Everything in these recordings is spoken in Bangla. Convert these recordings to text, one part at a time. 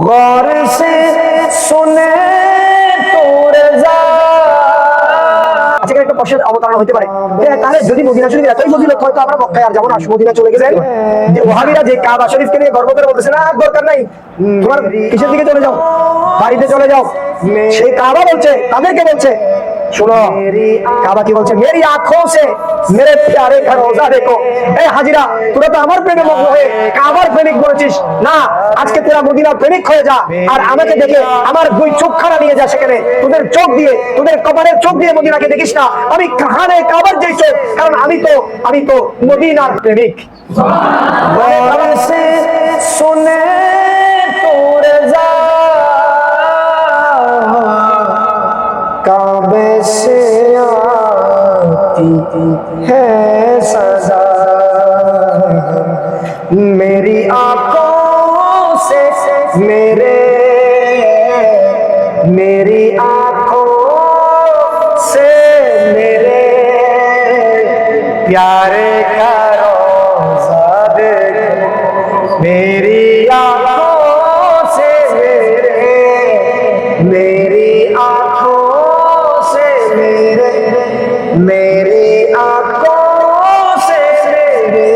गौर से सुने तोरे जा। আজকে একটা প্রশ্নের অবতারণা হতে পারে, তাহলে যদি মদিনা শরীফ এতই ফজিলত হয় তো আমরা মক্কায় আর যাবো না, মদিনা চলে গেলে যে ওহাবিরা যে কাবা শরীফকে নিয়ে গর্ব করে বলতেছে না দরকার নাই, তোমার কিসের দিকে চলে যাও, বাড়িতে চলে যাও। সেই কাবা বলছে, তাদেরকে বলছে सुनो काबा की बोलছে मेरी आंखों से मेरे प्यारे का रोजा देखो। ए हाजिरा তোরা তো আমার প্রেমে মগ্ন হয়ে কাবার প্রেমিক বলেছিস না, আজকে তোরা মদিনার প্রেমিক হয়ে যা আর আমাকে দেখে আমার দুই চোখখানা নিয়ে যা সেখানে, তোদের চোখ দিয়ে, তোদের কপালের চোখ দিয়ে মদিনাকে দেখিস না, আমি কাহানে কাবার যেই চোখ, কারণ আমি তো মদিনার প্রেমিক। গৌর সে শুনে তোরে যা काबे से आती है सजा, मेरी आंखों से मेरी आंखों से मेरे प्यारे का रोज़ा देखो, मेरी आंखों से मेरी आंखों से मेरी आंखों से मेरे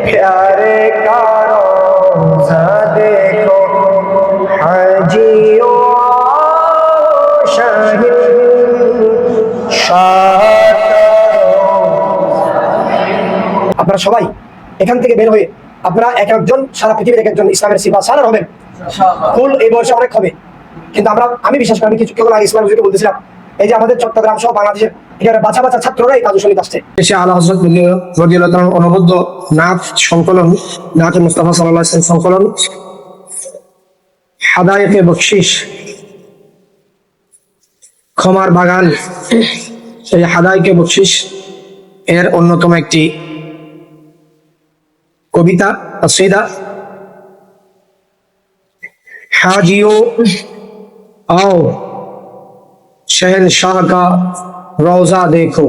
प्यारे का रोज़ा देखो, हाजियों शाहिद আপনারা সবাই এখান থেকে বের হয়ে আপনারা এক একজন সারা পৃথিবীর এক একজন ইসলামের সিপাহসালার হবেন। ফুল এই বয়সে অনেক হবে, কিন্তু আমি বিশ্বাস করি, আমি কিছুক্ষণ আগে ইসলাম হুজুরকে বলতেছিলাম, এই যে আমাদের চট্টগ্রাম সহ বাংলাদেশের এখানে বাছা বাছা ছাত্ররাই তাজু শহীদ আসছে। এসে আলা হযরত রাদিয়াল্লাহু তাআলা অনুবদ্ধ নাত সংকলন, নাত মুস্তাফা সাল্লাল্লাহু আলাইহি ওয়াসাল্লাম সংকলন হাদায়েকে বকশিশ ক্ষমার বাগান, এই হাদায়েকে বকশিশ এর অন্যতম একটি কবিতা কসিদা, हाजियों आओ शहनशाह का रोजा देखो।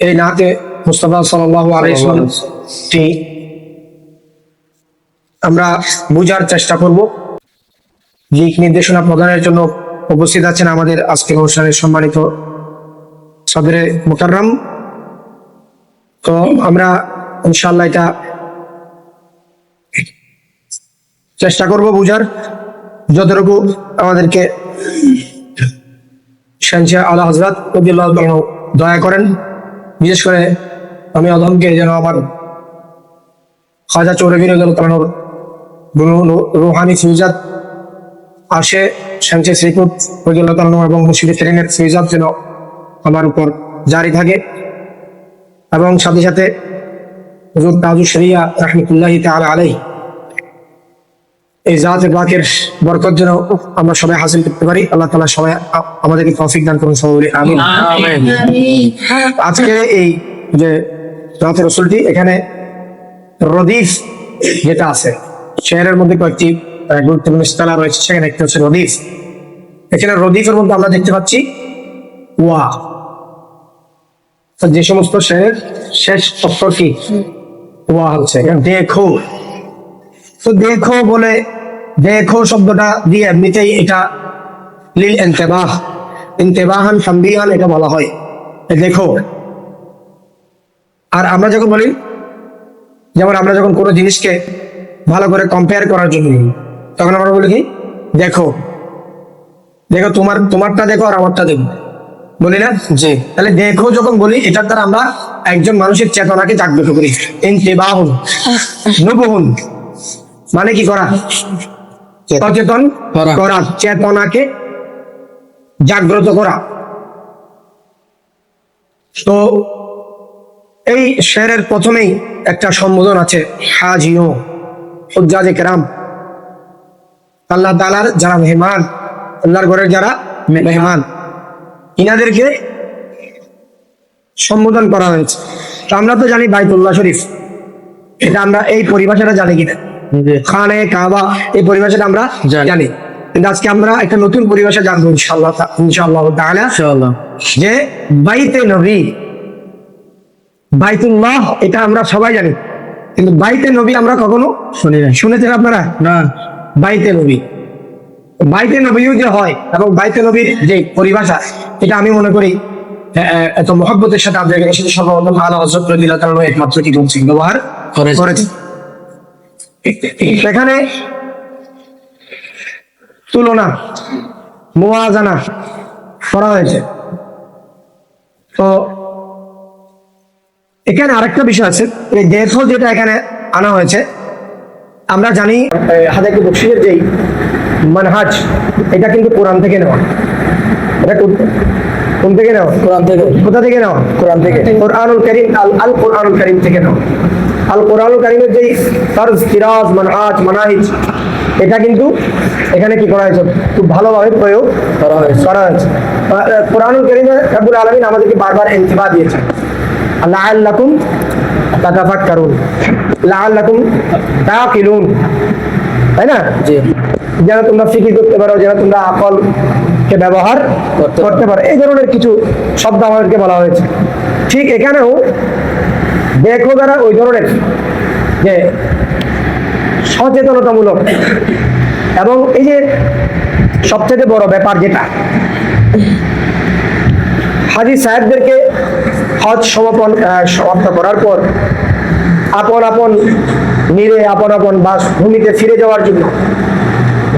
এই নাতে মুস্তাফা সাল্লাল্লাহু আলাইহি ওয়াসাল্লাম টি আমরা বোঝার চেষ্টা করব। দিক নির্দেশনা প্রদানের জন্য উপস্থিত আছেন আমাদের আজকের অনুষ্ঠানের সম্মানিত সদরে মুকাররম। তো আমরা ইনশাআল্লাহ এটা চেষ্টা করব বুঝার, যতটুকু আমাদেরকে শানশাহ আলা হযরত রাদিয়াল্লাহু তাআলা দয়া করেন। বিশেষ করে আমি আদমকে যেন আমার খাজা চৌধুরী রাদিয়াল্লাহু তাআলার রূহানি ফিউজাত আসে, শানশাহ শ্রীকুট রাদিয়াল্লাহু তাআলা এবং মুর্শিদ ফেরিনের ফিউজাত যেন আমার উপর জারি থাকে, এবং সাথে সাথে হুজুর তাজুশ শরিয়া রাহমাতুল্লাহি তাআলা আলাইহি এই জাতে পাকের বরকত যেন আমরা সবাই হাসিল করতে পারি। আল্লাহ তাআলা সবাই আমাদেরকে তৌফিক দান করুন, সবাই বলি আমিন। আজকে এই যে জাতে রাসূলটি এখানে রদিফ যেটা আছে শেয়ারের মধ্যে কয়েকটি গুরুত্বপূর্ণ ইস্তেলাহ রয়েছে, সেখানে একটা হচ্ছে রদিফ। এখানে রদিফের মধ্যে আমরা দেখতে পাচ্ছি ওয়া, যে সমস্ত শেয়ারের শেষ অক্ষর কি ওয়া হচ্ছে। দেখো, তো দেখো বলে দেখো শব্দটা দিয়ে এমনিতেই এটা লিল ইন্তেবাহ, ইন্তেবাহান তানবিহান এটা বলা হয় দেখো। আর আমরা যখন বলি, যেমন আমরা যখন কোনো জিনিসকে ভালো করে কম্পেয়ার করার জন্য তখন আমরা বলি কি দেখো, দেখো তোমারটা দেখো আর আমারটা দেখো, বলি না? জি। তাহলে দেখো যখন বলি এটার দ্বারা আমরা একজন মানুষের চেতনাকে জাগ্রত করি। ইন্তেবাহুন নুবুহুন মানে কি করা? সচেতন করা, চেতনাকে জাগ্রত করা। তো এই শেরের প্রথমেই একটা সম্বোধন আছে, হাজিও হুজ্জাজে কেরাম, আল্লাহ তাআলার যারা মেহমান, আল্লাহর ঘরের যারা মেহমান, ইনাদেরকে সম্বোধন করা হয়েছে। তো আমরা তো জানি বাইতুল্লাহ শরীফ, এটা আমরা এই পরিভাষাটা জানি কিনা, খানে কাবা এই পরিভাষাটা আমরা জানি, কিন্তু আজকে আমরা একটা নতুন পরিভাষা জানবো ইনশাআল্লাহ তাআলা, যে বাইতে নবী, বাইতুল্লাহ এটা আমরা সবাই জানি, কিন্তু বাইতে নবী আমরা কখনো শুনি না। শুনেছেন আপনারা? না। বাইতে নবী, বাইতে নবীও যে হয় এবং বাইতে নবীর যে পরিভাষা, এটা আমি মনে করি এত মহব্বতের সাথে আপনাদের সাথে সর্বপ্রথম আলা হযরত রাদিয়াল্লাহু তাআলা একমাত্র কি বলছেন, ব্যবহার করেছে। সেখানে তুলনা, মুওয়াজানা করা হয়েছে। তো এখানে আরেকটা বিষয় আছে, এই দেখো যেটা এখানে আনা হয়েছে, আমরা জানি হাদিস বকশিসের যেই মানহাজ, এটা কিন্তু কোরআন থেকে নেওয়া। এটা কোন থেকে নেওয়া? কোরআন থেকে। কোথা থেকে নেওয়া? কোরআন থেকে। কোরআনুল কারীম, আল কোরআনুল কারীম থেকে নেওয়া। আল কোরআনুল কারীমের যেই তারজ, কিরাজ, মানহাজ, মানাহিজ, এটা কিন্তু এখানে কি করা হয়েছে, খুব ভালোভাবে প্রয়োগ করা হয়েছে। কোরআনুল কারীমে রব্বুল আলামিন আমাদেরকে বারবার ইনতিবা দিয়েছেন, লাআল্লাকুম তাতাফাক্কারুন, লাআল্লাকুম তাকিলুন, তাই না? জি। যেন তোমরা ফিকির করতে পারো, যেন তোমরা আকলকে ব্যবহার করতে পারো, এই ধরনের কিছু শব্দ আমাদেরকে বলা হয়েছে। ঠিক এখানেও দেখো দ্বারা ওই ধরনের যে সচেতনতামূলক, এবং এই যে সবচেয়ে বড় ব্যাপার যেটা, হাজী সাহেবদেরকে হজ সমাপ্ত করার পর আপন আপন নিরে, আপন আপন বাসভূমিতে ফিরে যাওয়ার জন্য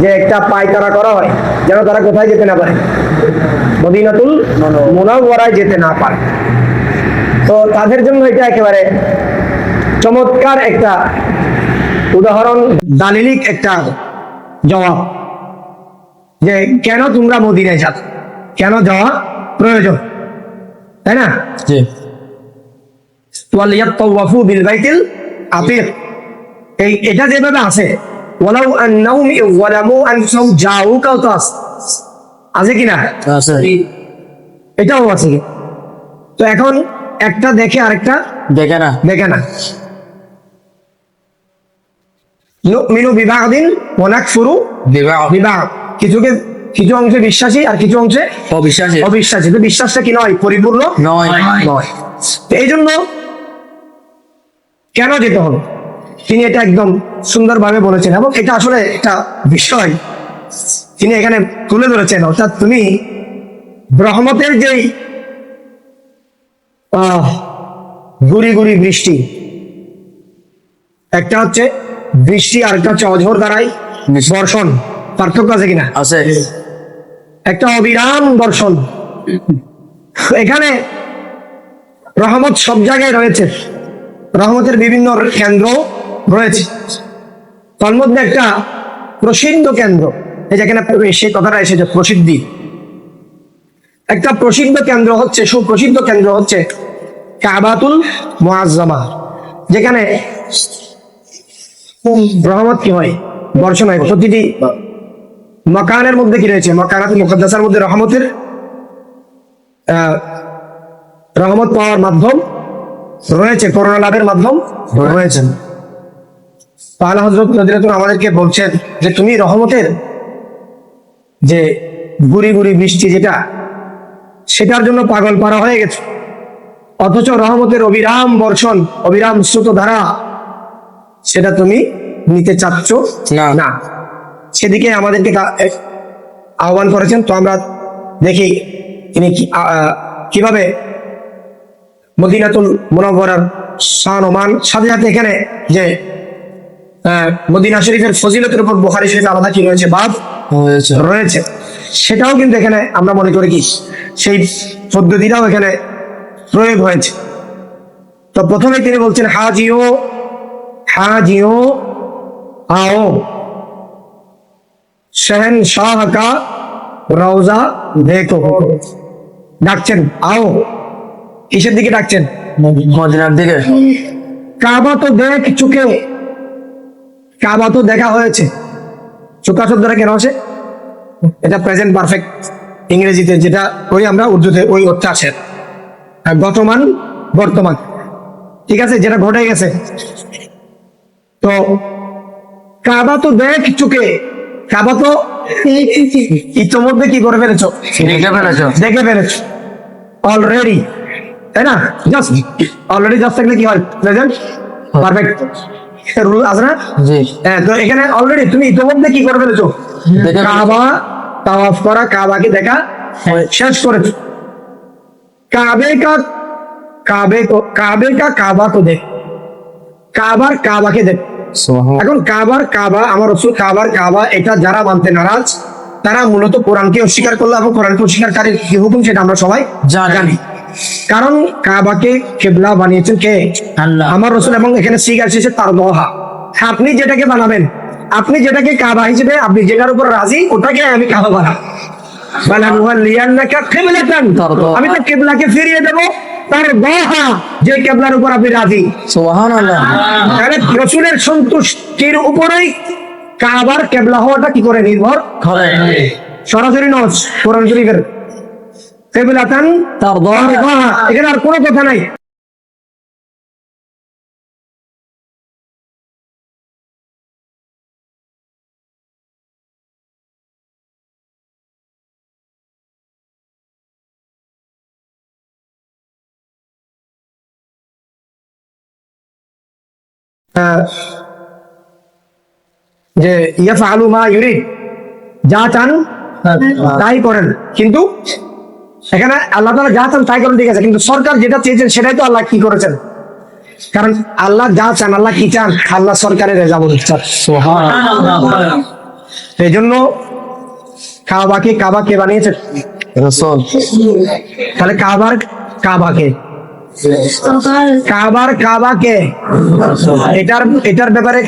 যে একটা পায়তারা করা হয়, যেন তারা কোথায় যেতে না পারে, মদিনাতুল মুনাওয়ারায় যেতে না পারে। তো তাদের জন্য এটা একেবারে চমৎকার একটা উদাহরণ, দালিলিক একটা জবাব, যে কেন তোমরা মদিনায় যাও, কেন যাওয়া প্রয়োজন, তাই না? জি। ওয়ালিয়াতাওয়াফু বিল বাইতিল আতীক, এই এটা যেভাবে আছে, ওয়ালাউ আন্নাহুম ইয়ালামু আনফুসাহুম জাউকাও তো আছে কিনা? আছে। এটাও আছে কি? তো এখন একটা দেখে আরেকটা দেখে না। নুমিনু বিবাদিন ওয়া নাকফুরু বিবাদ, কিছু অংশে বিশ্বাসী আর কিছু অংশে অবিশ্বাসী। তো বিশ্বাসটা কি নয়, পরিপূর্ণ নয়। তো এই জন্য কেন যেতে হবে, তিনি এটা একদম সুন্দরভাবে বলেছেন, এবং এটা আসলে একটা বিষয় তিনি এখানে তুলে ধরেছেন। অর্থাৎ তুমি রহমতের যেই গুড়ি গুড়ি বৃষ্টি, একটা হচ্ছে বৃষ্টি আর একটা হচ্ছে অঝোর দ্বারাই বর্ষণ, পার্থক্য আছে কিনা? আছে। একটা অবিরাম বর্ষণ। এখানে রহমত সব জায়গায় রয়েছে, রহমতের বিভিন্ন কেন্দ্র রয়েছে। তার মধ্যে একটা প্রসিদ্ধ কেন্দ্র, এই যেখানে সেই কথাটা এসেছে, প্রসিদ্ধি, একটা প্রসিদ্ধ কেন্দ্র হচ্ছে, সুপ্রসিদ্ধ কেন্দ্র হচ্ছে কাবাতুল মুআজ্জামা, যেখানে রহমত কি হয়, বর্ষণ হয়। প্রতিটি মাকানের মধ্যে কি রয়েছে, মাকানাতুল মুকাদ্দাসার মধ্যে রহমতের রহমত পাওয়ার মাধ্যম রয়েছে, করোনা লাভের মাধ্যম রয়েছে। আলা হযরত রাদিয়াল্লাহু আনহু আমাদেরকে বলছেন যে তুমি রহমতের যে গুড়ি গুড়ি বৃষ্টি যেটা, সেটার জন্য পাগল পারা হয়ে গেছে, অথচ রহমতের অবিরাম বর্ষণ, অবিরাম স্রোতধারা, সেটা তুমি নিতে চাচ্ছ না। সেদিকে আমাদেরকে আহ্বান করেছেন। তো আমরা দেখি তিনি কিভাবে মদিনাতুল মুনাওয়ারার শান ও মান, সাথে সাথে এখানে যে মদিনা শরীফের ফজিলতের উপর বুখারী শরীফে আলাদা কি রয়েছে, বাব রয়েছে, সেটাও কিন্তু এখানে আমরা মনে করি কি সেই পদ্ধতিটাও এখানে প্রয়োগ হয়েছে। তো প্রথমে তিনি বলছেন হাজিও आओ शहनशाह का রওজা দেখো, ডাকছেন আও, কিসের দিকে ডাকছেন? মদিনার দিকে। কাবা তো দেখ চুকে, কাবা তো দেখা হয়েছে। চুকা শব্দটা কেন আসে? এটা প্রেজেন্ট পারফেক্ট ইংরেজিতে যেটা ওই আমরা উর্দুতে ওই অর্থে আসে, গতমান বর্তমান, ঠিক আছে, যেটা ঘটে গেছে। তো কাবা তো দেখ চুকে, কাবা তো ইতিমধ্যে কি করে ফেলেছো, দেখে ফেলেছো অলরেডি, তাই না? জাস্ট অলরেডি জাস্ট থাকলে কি হয়, প্রেজেন্ট পারফেক্ট রুল আছে না? জি। হ্যাঁ, তো এখানে অলরেডি তুমি ইতিমধ্যে কি করে ফেলেছো? দেখে কাবা তাওয়াফ করা, কাবাকে দেখা শেষ করেছো। কাবা তো দেখ, কাবার কাবাকে দেখ। এখন কাবার কাবা, আমার রাসূল কাবার কাবা, এটা যারা মানতে নারাজ তারা মূলত কোরআনকে অস্বীকার করলো, এবং কোরআনকে অস্বীকারীর কি হুকুম সেটা আমরা সবাই জানি। কারণ কাবাকে কিবলা বানিয়েছেন কে? আল্লাহ। আমার রাসূল। এবং এখানে সিগা এসেছে তার দোহা। আপনি যেটাকে বানাবেন, আপনি যেটাকে কাবা হিসেবে আপনি যেটার উপর রাজি, ওটাকে আমি কাবা বানাবো। আমি তো কিবলাকে ফিরিয়ে দেবো তার দোহা, যে কিবলার উপর আপনি রাজি। সুবহানাল্লাহ। তাহলে রাসূলের সন্তুষ্টির উপরেই কাবার কিবলা হওয়াটা কি করে নির্ভর করে সরাসরি নজ কোরআন শরীফের কিবলাতান তারদাহা, এখানে আর কোনো কথা নাই। যে ইয়াফআলু মা ইউরিদ, যা চান তাই করেন, কিন্তু এখানে আল্লাহ তাআলা যা চান তাই করেন, ঠিক আছে, কিন্তু সরকার যেটা চেয়েছেন সেটাই তো আল্লাহ কি করেছেন। কারণ আল্লাহ যা চান, আল্লাহ কি চান? আল্লাহ সরকারের রেজামন্দ চান। এই জন্য কাবাকে কাবাকে বানিয়েছে রাসূল। তাহলে কাবাকে কাবাকে এটার ব্যাপারে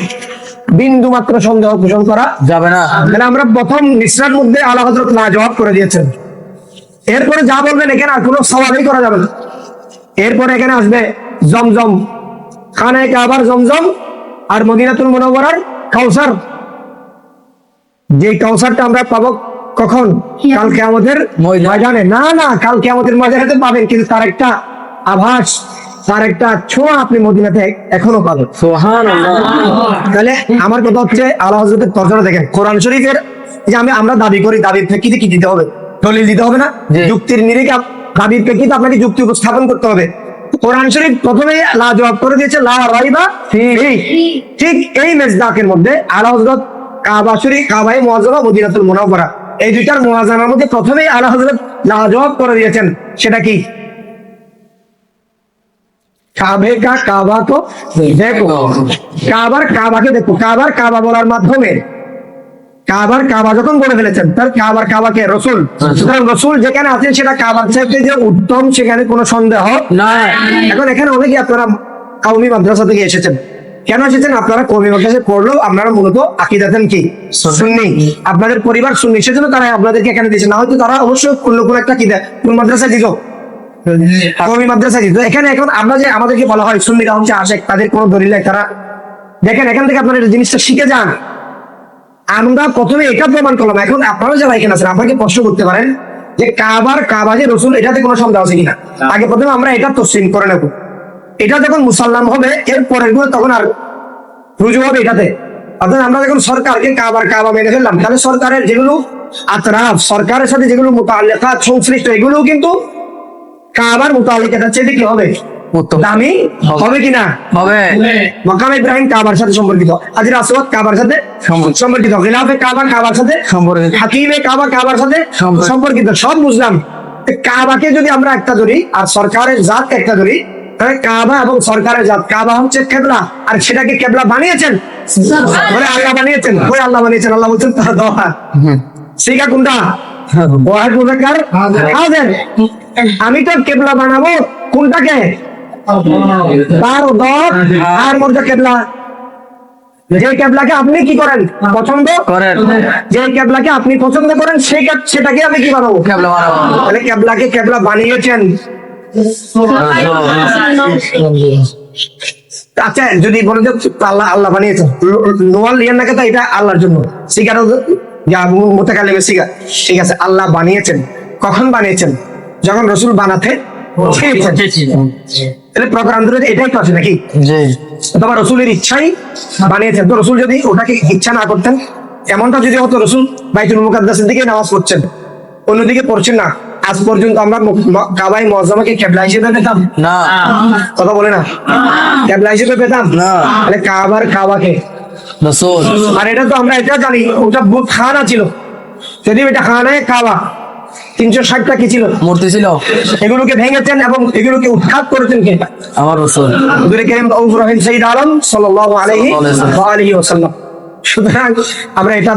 বিন্দু মাত্র সন্দেহ পোষণ করা যাবে না। তাহলে আমরা প্রথম মিসরার মধ্যে আলা হযরত লাজবাব করে দিয়েছেন। এরপরে যা বলবেন এখানে আর কোনো সওয়ালই করা যাবে না। এরপরে এখানে আসবে জমজম, খানায়ে কাবার জমজম, আর মদিনাতুল মুনাওয়ারার কাউসার। যে কাউসারটা আমরা পাবো কখন? কাল কিয়ামতের ময়দানে। না, কাল কিয়ামতের ময়দানে পাবেন, কিন্তু তার একটা আভাস, তার একটা ছোঁয়া আপনি মদিনাতে এখনো পাবেন। সুবহানাল্লাহ। তাহলে আমার কথা হচ্ছে আলা হযরতের তরজমা দেখেন কোরআন শরীফের, যে আমরা দাবি করি, দাবির প্রেক্ষিতে কি দিতে হবে? দলিল দিতে হবে না? যুক্তির নিরিখে দাবির প্রেক্ষিতে আপনাকে যুক্তি উপস্থাপন করতে হবে। কোরআন শরীফ প্রথমে লা জবাব করে দিয়েছে লা রাইবা ফিহি। ঠিক এই মেজদাকের মধ্যে আলা হযরত কাবা শরীফ, কাবায়ে মুআজ্জামা, মদিনাতুল মুনাওয়ারা, এই দুইটার মুআজ্জামার মধ্যে প্রথমেই আলা হযরত লা জবাব করে দিয়েছেন। সেটা কি? কাবে কা কাবা তো দেখো, কাবার কাবাকে দেখো। কাবার কাবা বলার মাধ্যমে কাবার কাবা যখন বলে ফেলেছেন, তার কাবার কাবাকে রাসূল, সুতরাং রাসূল যেখানে আছেন সেটা কাবার চাইতে যে উত্তম, সেখানে কোনো সন্দেহ না। এখন এখানে অনেকে আপনারা কওমি মাদ্রাসা থেকে এসেছেন। কেন এসেছেন? আপনারা কওমি মাদ্রাসায় পড়লেও আপনারা মূলত আকীদাতেন কি? সুন্নি। আপনাদের পরিবার সুন্নি, সেজন্য তারা আপনাদেরকে এখানে দিয়েছে। না হয়তো তারা অবশ্যই কোন একটা আকীদা কোন মাদ্রাসায় দিত, কওমি মাদ্রাসায় দিত। এখানে এখন আমরা যে আমাদেরকে বলা হয় সুন্নিরা হচ্ছে আশেক, তাদের কোনো দলিল নাই। তারা দেখেন, এখান থেকে আপনারা এই জিনিসটা শিখে যান। আমরা প্রথমে এটা প্রমাণ করলাম। এখন আপনারা যারা এখানে আছেন আমাকে প্রশ্ন করতে পারেন যে কাবার কাবা যে রাসূল, এটাতে কোনো সন্দেহ আছে কিনা? আগে প্রথমে আমরা এটা তসলিম করে নেব। এটা যখন মুসাল্লাম হবে, এর পরের গুলো তখন আর রুজু হবে এটাতে। অর্থাৎ আমরা যখন সরকারকে কাবার কাবা মেনে ফেললাম, তাহলে সরকারের যেগুলো আতরাফ, সরকারের সাথে যেগুলো মুতাআল্লিকাত সংশ্লিষ্ট, এগুলোও কিন্তু কাবার মুতাআল্লিকাতের চেয়ে কি হবে? দামি হবে কিনা? হবে। মাকাম ইব্রাহিম কাবার সাথে সম্পর্কিত, হাজির আসওয়াদ কাবার সাথে সম্পর্কিত, গিলাফে কাবা কাবার সাথে সম্পর্কিত, হাকিমে কাবা কাবার সাথে সম্পর্কিত, সব বুঝলাম। কাবাকে যদি আমরা একটা ধরি আর সরকারের জাত একটা ধরি, তাহলে কাবা এবং সরকারের জাত, কাবা হচ্ছে কিবলা, আর সেটাকে কিবলা বানিয়েছেন বলে আল্লাহ বানিয়েছেন। ওই আল্লাহ বানিয়েছেন, আল্লাহ বলছেন তার দোয়া। সিগা কোনটা? ওয়াহিদ মুযাক্কার হাজির। আমি তো কিবলা বানাবো কোনটাকে? তার দোয়া আর মধ্যে কিবলা, যে কিবলাকে আপনি কি করেন? পছন্দ করেন। যে কিবলাকে আপনি পছন্দ করেন সেটাকে আমি কি বানাবো? কিবলা বানাবো। তাহলে কিবলাকে কিবলা বানিয়েছেন। আচ্ছা, যদি বলে যে আল্লাহ বানিয়েছেন, নোয়াল লিয়ান না কথা, এটা আল্লাহর জন্য সিগারও যা মুতাকাল্লিমের সিগার, ঠিক আছে, আল্লাহ বানিয়েছেন। কখন বানিয়েছেন? যখন রাসূল বানাতে চেয়েছেন। তাহলে প্রকারান্তরে এটাই তো আছে নাকি? জি। অথবা রাসূলের ইচ্ছাই বানিয়েছেন। তো রাসূল যদি ওটাকে ইচ্ছা না করতেন, এমনটা যদি হতো রাসূল বাইতুল মুকাদ্দাসের দিকে নামাজ পড়ছেন, অন্যদিকে পড়ছেন না, আজ পর্যন্ত আমরা কাবাই মুআজ্জামাকে কিবলা হিসেবে পেতাম? না কথা বলে না, কিবলা হিসেবে পেতাম না। তাহলে কাবাকে, রাসূল আর এটা তো আমরা এটা জানি ওটা বুত খানা ছিল, যদি এটা খানায় কাবা 360টা কি ছিল? মূর্তি ছিল, এগুলোকে ভেঙেছেন এবং এগুলোকে উৎখাত করেছেন কে? আমার রাসূল। হুজুর কারীম রাউফুর রহিম সাইয়্যিদ আলম সাল্লাল্লাহু আলাইহি ওয়া আলিহি ওয়াসাল্লাম। সুতরাং আমরা এটা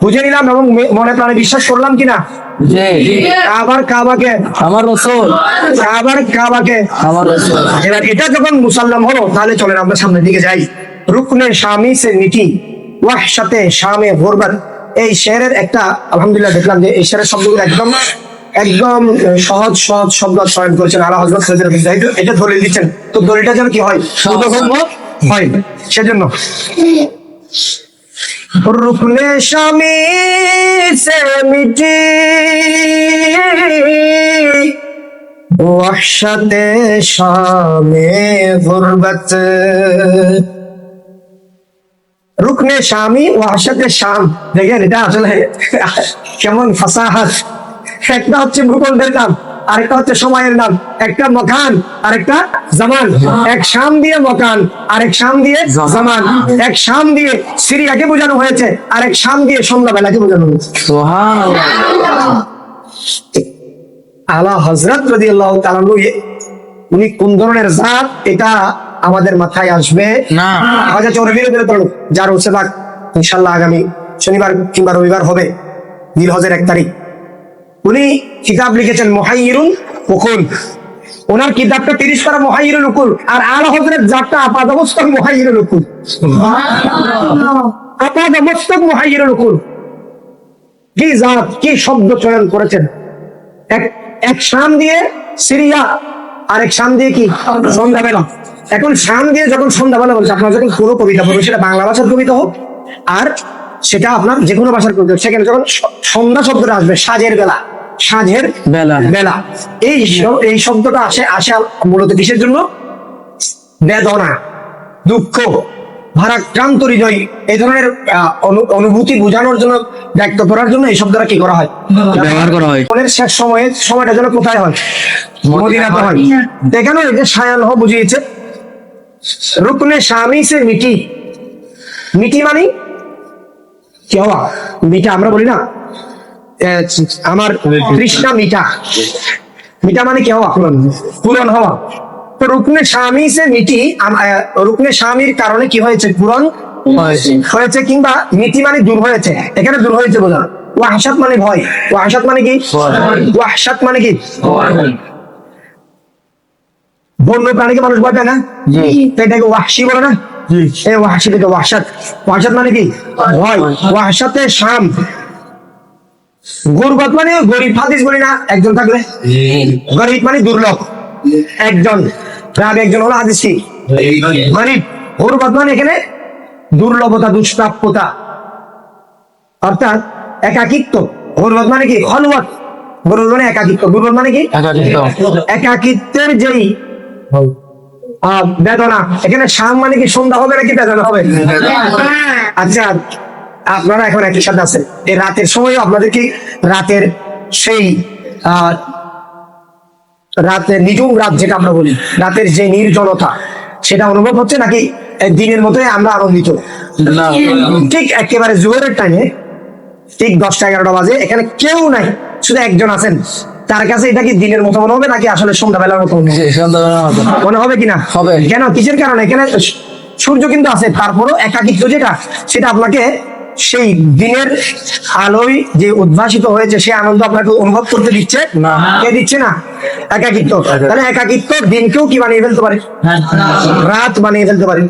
বুঝে নিলাম এবং মনে প্রাণে বিশ্বাস করলাম কিনা জি কাবাকে আমার রাসূল, কাবাকে। আমার রাসূল। এবার এটা যখন মুসাল্লাম হলো, তাহলে চলেন আমরা সামনের দিকে যাই। রুকনে শামি সে মিটি ওয়াহশাতে শামে গুরবাত, এই শেরের একটা আলহামদুলিল্লাহ দেখলাম যে এই শেরের শব্দগুলো একদম সহজ শব্দ চয়ন করেছেন আলা হযরত সৈয়দ জাহিদ। এটা দলিল দিচ্ছেন, তো দলিলটা যেন কি হয়? শুদ্ধগম্য হয়, সেজন্য রুকনে শামি সে মিটি ওয়াহশাতে শামে গুরবাত। রুকনে শামি ওয়াহশাতে শাম, দেখেন এটা আসলে কেমন ফাসাহাত। একটা হচ্ছে ভূখণ্ডের নাম, আরেকটা হচ্ছে সময়ের নাম, একটা মকান আরেকটা জামান, এক শাম দিয়ে মকান আরেক শাম দিয়ে জামান, এক শাম দিয়ে সিরিয়াকে বোঝানো হয়েছে আরেক শাম দিয়ে সন্ধ্যাবেলাকে বোঝানো হয়েছে। সুবহানাল্লাহ। আলা হযরত রাদিয়াল্লাহু তাআলা উনি কোন ধরনের জাত, এটা আমাদের মাথায় আসবে না। আচ্ছা চৌরবির যার হচ্ছে বাক ইনশাআল্লাহ আগামী শনিবার কিংবা রবিবার হবে জিলহজের 1 তারিখ। উনি কিতাব লিখেছেন মুহাইয়িরুল উকুল, ওনার কিতাবটা 30 পারা মুহাইয়িরুল উকুল, আর আলা হযরত জাতটা আপাদমস্তক মুহাইয়িরুল উকুল, আপাদমস্তক মুহাইয়িরুল উকুল। কি জাত, কি শব্দ চয়ন করেছেন! এক শাম দিয়ে সিরিয়া, আরেক শাম দিয়ে কি সন্ধ্যাবেলা। এখন শাম দিয়ে যখন সন্ধ্যাবেলা বলছে, আপনার যখন কোনো কবিতা পড়বে, সেটা বাংলা ভাষার কবিতা হোক আর সেটা আপনার যে কোনো ভাষার কবিতা হোক, সেখানে যখন সন্ধ্যা শব্দটা আসবে, সাঁঝের বেলা, এই শব্দটা আসে মূলত কিসের জন্য? বেদনা, দুঃখ, ভারাক্রান্ত হৃদয়, এই ধরনের অনুভূতি বোঝানোর জন্য, ব্যক্ত করার জন্য এই শব্দটা কি করা হয়? ব্যবহার করা হয়। মনের শেষ সময়টা যেন কোথায় হয়? মদিনাতে হয়। এখানে এই যে শায়ান বুঝিয়েছে রুকনে শামি সে মিটি মানে কি হওয়া? মিঠা আমরা বলি না, আমার তৃষ্ণা মিঠা মানে কি হওয়া? পূরণ হওয়া। তো রুকনে শামি সে মিটি, রুকনে শামির কারণে কি হয়েছে? পূরণ হয়েছে, কিংবা মিটি মানে দূর হয়েছে। এখানে দূর হয়েছে বোঝা। ওয়াহশাত মানে ভয়, ওয়াহশাত মানে কি? ওয়াহশাত মানে কি? বন্য প্রাণীকে মানুষ ভয় পায় না? তো এটাকে ওয়াহশি বলে না? এই ওয়াহশি থেকে ওয়াহশাত মানে কি? ভয়। ওয়াহশাতে শাম। গুরবাত মানে গরিব, হাদিস বলি না একজন থাকলে? গরিব মানে দুর্লভ, একজন হলো হাদিস কি? গরিব। গুরবাত মানে এখানে দুর্লভতা, দুষ্প্রাপ্যতা, অর্থাৎ একাকিত্ব। গুরবাত মানে কি? খলওয়াত। গুরবাত মানে একাকিত্ব। গুরবাত মানে কি? একাকিত্বের যেই বেদনা। এখানে শাম মানে কি সন্ধ্যা হবে নাকি বেদনা হবে? আচ্ছা, আপনারা এখন একই সাথে আছেন, এই রাতের সময় আপনাদের কি রাতের সেই রাতের নিঝুম রাত যেটা আমরা বলি, রাতের যে নির্জনতা, সেটা অনুভব হচ্ছে নাকি দিনের মতোই আমরা আনন্দিত? ঠিক একেবারে জোহরের টাইমে ঠিক 10টা-11টা বাজে, এখানে কেউ নাই, শুধু একজন আছেন, তার কাছে এটা কি দিনের মতো মনে হবে নাকি আসলে সন্ধ্যাবেলার মতো মনে হবে? কিনা হবে। কেন, কিসের কারণে? এখানে সূর্য কিন্তু আছে, তারপরও একাকিত্ব যেটা, সেটা আপনাকে সেই দিনের আলোয় যে উদ্ভাসিত হয়েছে, সে আনন্দ আপনাকে অনুভব করতে দিচ্ছে না। কে দিচ্ছে না? একাকিত্ব। তাহলে একাকিত্ব দিনকেও কি বানিয়ে ফেলতে পারে? রাত বানিয়ে ফেলতে পারে।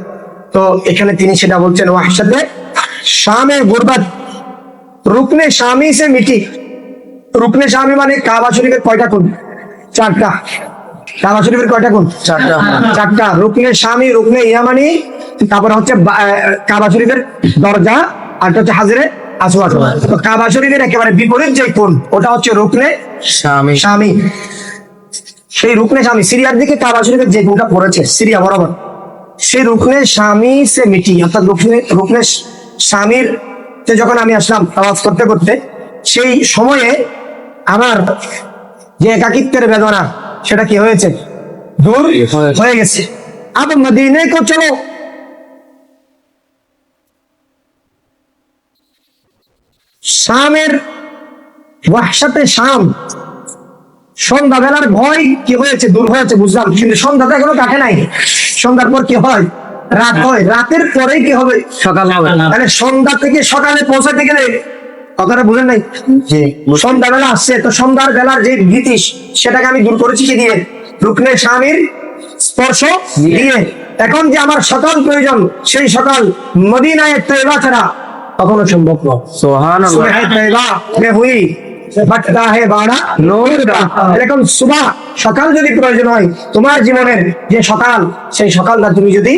তো এখানে তিনি সেটা বলছেন, ওয়াহশাতে শামে গুরবাত, রুকনে শামি সে মিটি। রুকনে শামি মানে কাবা শরীফের কয়টা কোণ? 4টা। কাবা শরীফের কয়টা কোণ? 4টা। রুকনে শামি, রুকনে ইয়ামানি, তারপরে হচ্ছে কাবা শরীফের দরজা, আর হচ্ছে হাজরে আসওয়াদ। তো কাবা শরীফের একেবারে বিপরীত যে কোণ, ওটা হচ্ছে রুকনে শামি। সেই রুকনে শামি সিরিয়ার দিকে কাবা শরীফের যে কোণটা পড়েছে সিরিয়া বরাবর, সেই রুকনে শামি সে মিটি, অর্থাৎ রুকনে শামির যখন আমি আসলাম তাওয়াফ করতে করতে, সেই সময়ে আমার যে একাকিত্বের বেদনা সেটা কি হয়েছে, দূর হয়ে গেছে। अब मदीने को चलो, শামের ওয়াহশাতে শাম, সন্ধ্যাবেলার ভয় কি হয়েছে, দূর হয়েছে বুঝলাম, কিন্তু সন্ধ্যাটা এখনো কাটে নাই। সন্ধ্যার পর কি হয়, রাত হয়, রাতের পরে কি হবে, সকাল হবে। তাহলে সন্ধ্যা থেকে সকালে পৌঁছাতে গেলে কথাটা বুঝেন নাই, সন্ধ্যাবেলা আসছে তো সন্ধ্যার বেলার যে ভীতি সেটাকে আমি দূর করেছি কি দিয়ে, রুকনে স্বামীর স্পর্শ দিয়ে। এখন যে আমার সকাল প্রয়োজন, সেই সকাল মদিনায় তৈবা ছাড়া কখনো সম্ভব নয়। সুবহানাল্লাহ। সুবহে তৈবা মে হুই ফটকা হে বাড়া নূর কা। এরকম সুবহ সকাল যদি প্রয়োজন হয় তোমার জীবনের যে সকাল, সেই সকালটা তুমি যদি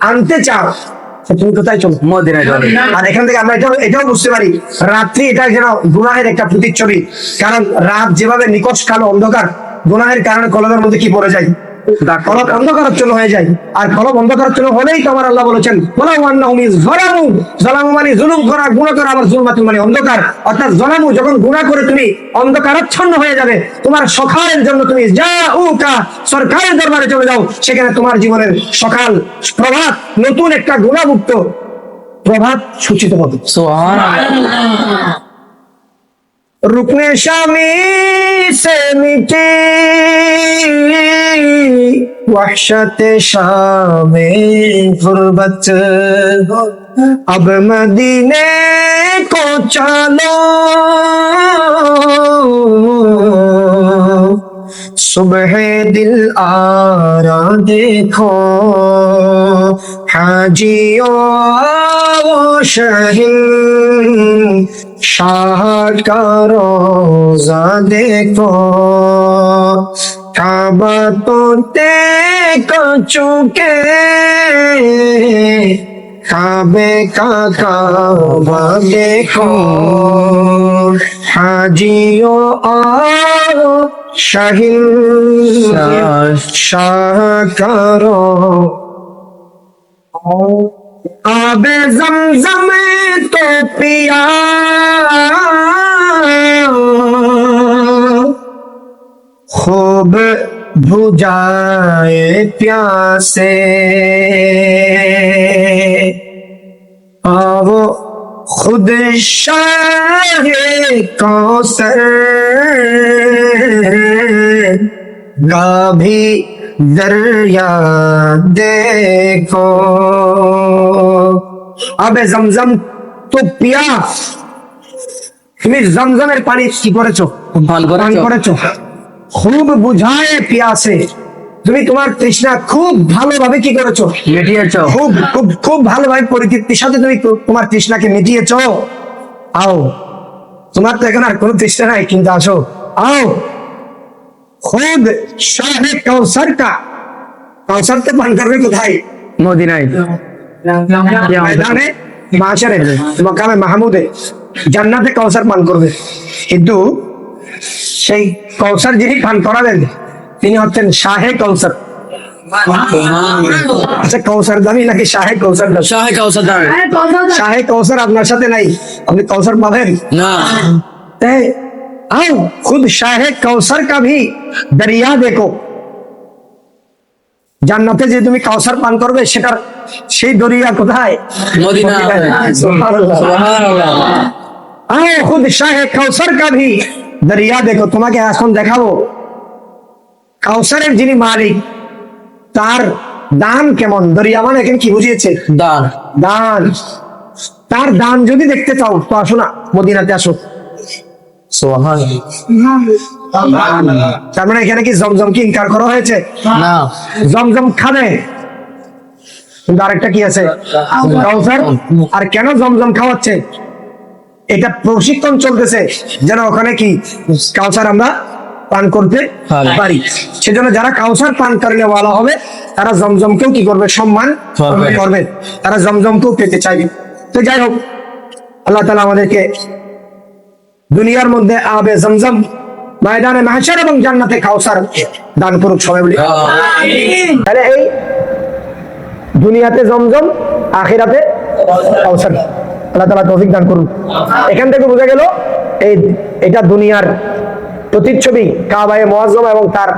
আনতে চাও, তুমি কোথায় চলো, মদিনায় চলে। আর এখান থেকে আমরা এটাও বুঝতে পারি রাত্রি এটা যেন গুনাহের একটা প্রতিচ্ছবি। কারণ রাত যেভাবে নিকষ কালো অন্ধকার, গুনাহের কারণে কলবের মধ্যে কি পড়ে যায়, কলব অন্ধকারাচ্ছন্ন হয়ে যায়। আর কলব অন্ধকারাচ্ছন্ন হলেই তো আমার আল্লাহ বলেছেন জলামু মানে জুলুম করা, গুনাহ করা, আবার জুলমাতুন মানে অন্ধকার। অর্থাৎ জলামু যখন গুনাহ করে তুমি অন্ধকারাচ্ছন্ন হয়ে যাবে, তোমার সকালের জন্য তুমি জাউকা সরকারের দরবারে চলে যাও, সেখানে তোমার জীবনের সকাল প্রভাত নতুন একটা গুনাহমুক্ত প্রভাত সূচিত হবে। সুবহানাল্লাহ। रुकने शामी से मिटे वहशत शामे गुर्बत, अब मदीने को चलो, सुबह दिल आरा देखो, हाजियों शहीन शाह का रोजा देखो, काबा तो देख चुके, काबे का काबा देखो, हाजियों आओ शाहीन शाह का आबे ज़मज़म तो पिया, खूब बुझाए प्यासे, वो खुद शाहे कौसर गाभी दरिया देखो, আবে জমজম তো পিয়া, তুমি জমজমের পানি কি করেছো, পান করেছো। খুব বুঝায় পিয়াসে, তুমি তোমার তৃষ্ণা খুব ভালোভাবে কি করেছো, মিটিয়েছো। খুব খুব খুব ভালোভাবে পরিতৃপ্তির সাথে তুমি তোমার তৃষ্ণাকে মিটিয়েছো। আও, তোমার তো এখন আর কোনো তৃষ্ণা নাই, কিন্তু আসো, আও খুদ শাহে কাউসার কা, কাউসার তো পান করবে কোথায়, মদিনায়। ময়দানে মাশারে মাকামে মাহমুদে জান্নাতে কাউসার পান করবে। কিন্তু সেই কাউসার যিনি পান করাবেন তিনি হচ্ছেন শাহে কাউসার। আচ্ছা, কাউসার দামি নাকি শাহে কাউসার দামি? শাহে কাউসার দাঁড়ায়। শাহে কাউসার আপনার সাথে নাই, আপনি কাউসার পাবেন না। आओ खुद शाहे कौसर का भी दरिया देखो, জান্নাতে যে তুমি কাউসার পান করবে সেটার সেই দরিয়া কোথায়, মদিনা। সুবহানাল্লাহ। সুবহানাল্লাহ। आओ खुद शाहे कौसर का भी दरिया देखो, তোমাকে এখন দেখাবো কাউসারের যিনি মালিক তার দান কেমন। দরিয়া মানে এখানে কি বুঝিয়েছে, দান। দান। তার দান যদি দেখতে চাও তো আসো না, মদিনাতে আসো। তার মানে এখানে কি জমজম কি ইনকার করা হয়েছে, না। জমজম খাবে, কিন্তু আরেকটা কি আছে, কাউসার। আর কেন জমজম খাওয়াচ্ছে, এটা প্রশিক্ষণ চলতেছে যেন ওখানে কি কাউসার আমরা পান করতে পারি। সেজন্য যারা কাউসার পান করলে ওয়ালা হবে তারা জমজমকেও কি করবে, সম্মান করবে, তারা জমজমকেও পেতে চাইবে। তো যাই হোক, আল্লাহ তাআলা আমাদেরকে দুনিয়ার মধ্যে আবে জমজম, ময়দানে মাহশার এবং জান্নাতে কাউসার দান করুক সবাই বলি আমিন। তাহলে এই দুনিয়াতে জমজম, আখিরাতে কাউসার, আল্লাহ তাআলা তৌফিক দান করুন। এখান থেকে বোঝা গেল এটা দুনিয়ার প্রতিচ্ছবি কাবায়ে মুআজ্জামা এবং তার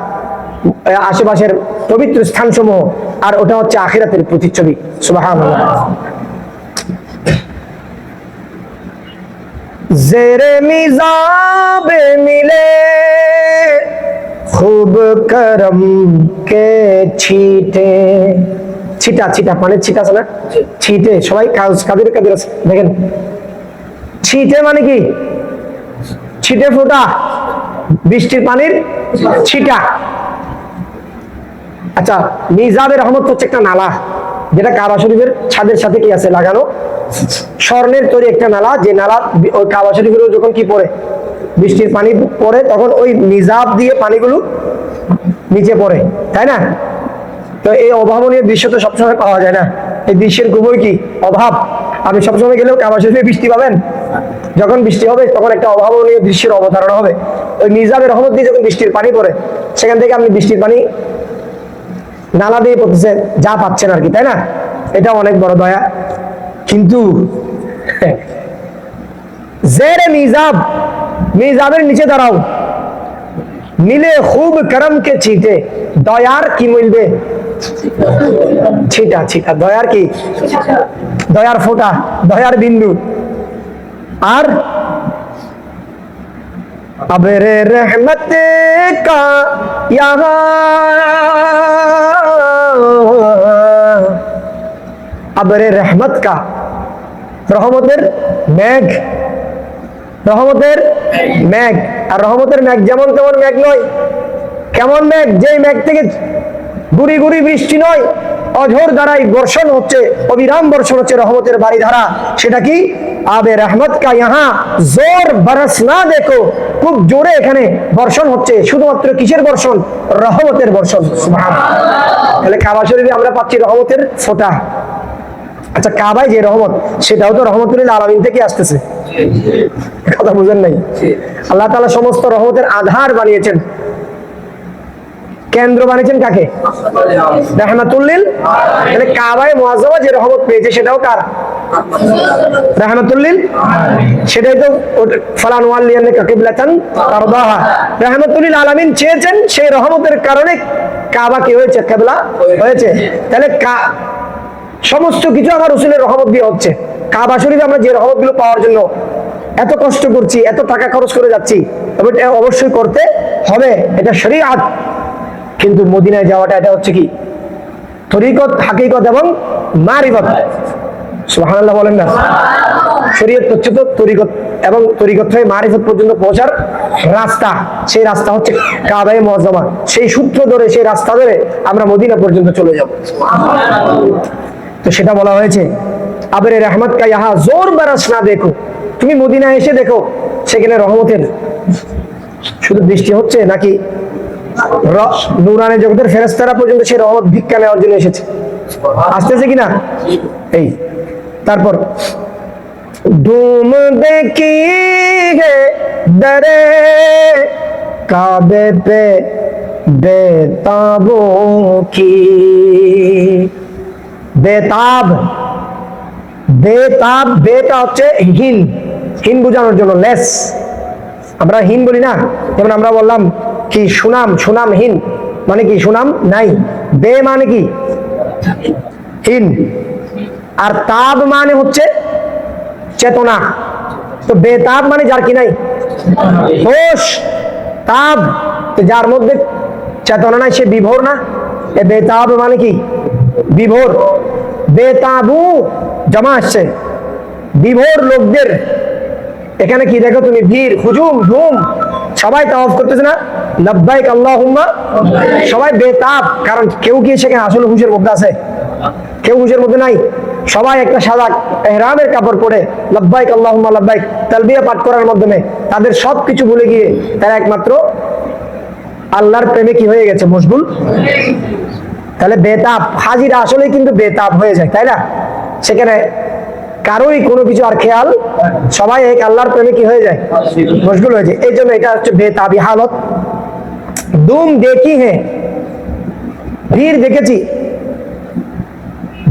আশেপাশের পবিত্র স্থানসমূহ, আর ওটা হচ্ছে আখিরাতের প্রতিচ্ছবি। সুবহানাল্লাহ। জেরে মিজাবে মিলে খুব করম কে ছিটে, ছিটা ছিটা পানির ছিটা আছে না, ছিটে সবাই কাদের কাদের আছে দেখেন। ছিটে মানে কি? ছিটে ফোঁটা, বৃষ্টির পানির ছিটা। আচ্ছা, মিজাবে রহমত হচ্ছে একটা নালা, যেটা কাবা শরীফের ছাদের সাথে কি আছে লাগানো, স্বর্ণের তৈরি একটা নালা, যে নালা ওই কাবা শরীফের যখন কি পড়ে, বৃষ্টির পানি পড়ে, তখন ওই মিজাব দিয়ে পানিগুলো নিচে পড়ে, তাই না? তো এই অভাবনীয় দৃশ্য তো সবসময় পাওয়া যায় না, এই দৃশ্যের খুবই কি অভাব। আপনি সবসময় গেলেও কাবা শরীফে বৃষ্টি পাবেন, যখন বৃষ্টি হবে তখন একটা অভাবনীয় দৃশ্যের অবতারণা হবে। ওই মিজাবের রহমত দিয়ে যখন বৃষ্টির পানি পড়ে, সেখান থেকে আপনি বৃষ্টির পানি নালা দিয়ে পড়তেছে, যা পাচ্ছেন আর কি, তাই না? এটা অনেক বড় দয়া। কিন্তু জেরে মিজাব, মিজাবের নিচে দাঁড়াও, মিলে খুব করম কে ছিটে, দয়ার কি মিলবে? ছিটা ছিটা, দয়ার কি? দয়ার ফোঁটা, দয়ার বিন্দু। আর আবরে রহমত কা ইহা, আবরে রহমত কা, রহমতের মেঘ, রহমতের মেঘ। আর রহমতের মেঘ যেমন তেমন মেঘ নয়। কেমন মেঘ? যেই মেঘ থেকে গুড়ি গুড়ি বৃষ্টি নয়, অঝোর দ্বারাই বর্ষণ হচ্ছে, অবিরাম বর্ষণ হচ্ছে রহমতের বাড়ি ধারা। সেটা কি? আবে রহমত কা ইহা জোর বরস না দেখো, খুব জোরে এখানে বর্ষণ হচ্ছে। শুধুমাত্র কিসের বর্ষণ? রহমতের বর্ষণ। সুবহানাল্লাহ। তাহলে কাবা শরীফে আমরা পাচ্ছি রহমতের ফোঁটা। আচ্ছা, কাবায় যে রহমত, সেটাও তো রহমতুল্লিল আলামিন থেকে আসতেছে, কথা বুঝেন নাই? আল্লাহ তাআলা সমস্ত রহমতের আধার বানিয়েছেন, কেন্দ্র বানিয়েছেন কাকে? রাহমাতুল্লিল। তাহলে কাবায়ে মুআজ্জামা যে রহমত পেয়েছে, সেটাও কার? রাহমাতুল্লিল। সেটাই তো ফালান ওয়াল্লিয়ান্নাকা কিবলাতান তারদাহা, রাহমাতুল্লিল আলামিন চেয়েছেন, সেই রহমতের কারণে কাবা কি হয়েছে? কিবলা হয়েছে। তাহলে সমস্ত কিছু আমার রাসূলের রহমত দিয়ে হচ্ছে। কাবা শরীফে আমরা যে রহমতগুলো পাওয়ার জন্য এত কষ্ট করছি, এত টাকা খরচ করে যাচ্ছি, তবে এটা অবশ্যই করতে হবে, এটা শরীয়ত। কিন্তু মদিনায় যাওয়াটা এটা হচ্ছে কি? তরিকত, হাকিকত এবং মারিফত। সুবহানাল্লাহ বলেন না? শরীয়ত হচ্ছে তো তরিকত, এবং তরিকত থেকে মারিফত পর্যন্ত পৌঁছার রাস্তা। সেই রাস্তা হচ্ছে কাবায়ে মুআজ্জামা। সেই সূত্র ধরে, সেই রাস্তা ধরে আমরা মদিনা পর্যন্ত চলে যাব। তো সেটা বলা হয়েছে, আবরে রহমত কা ইহা জোর বরস না দেখো, তুমি মদিনা এসে দেখো সেখানে রহমতের শুধু বৃষ্টি হচ্ছে, নাকি নূরানি জগতের ফেরেশতারা পর্যন্ত সেই রহমত ভিক্ষা নেওয়ার জন্য এসেছে, আসতেছে কিনা? এই তারপর ধুম দেখি গে দরে কাবে পে বেতাবো কি, বেতাব, বেতাব, বেটা হচ্ছে হিন, হিন বোঝানোর জন্য, লেস। আমরা হিন বলি না, যেমন আমরা বললাম কি সুনাম, সুনামহীন মানে কি? সুনাম নাই। বে মানে কি? হিন। আর তাব মানে হচ্ছে চেতনা। তো বেতাব মানে যার কি নাই, হোশ। তাব যার মধ্যে চেতনা নাই, সে বিভোর না? এ বেতাব মানে কি? বিভোর। বেতাবু জমা আসছে, বিভোর লোকদের। এখানে কি দেখো তুমি? ভিড়, হুজুম, ধুম, সবাই তাওয়াফ করতেছে না? লাব্বাইক আল্লাহুম্মা, সবাই বেতাব। কারণ কেউ কি সেখানে আসলে হুশের মধ্যে আছে? কেউ হুশের মধ্যে নাই। সবাই একটা সাদা ইহরামের কাপড় পরে লাব্বাইক আল্লাহুম্মা লাব্বাইক তালবিয়া পাঠ করার মাধ্যমে তাদের সবকিছু ভুলে গিয়ে তারা একমাত্র আল্লাহর প্রেমে কি হয়ে গেছে? মশগুল। তাহলে বেতাব, হাজিরা আসলে কিন্তু বেতাব হয়ে যায়, তাই না? সেখানে কারোই কোনো কিছু আর খেয়াল, সবাই এক আল্লাহর প্রেমে কি হয়ে যায়? মশগুল হয়ে যায়। এই জন্য এটা হচ্ছে বেতাবি হালত। দুম দেখি হে, ভিড় দেখেছি,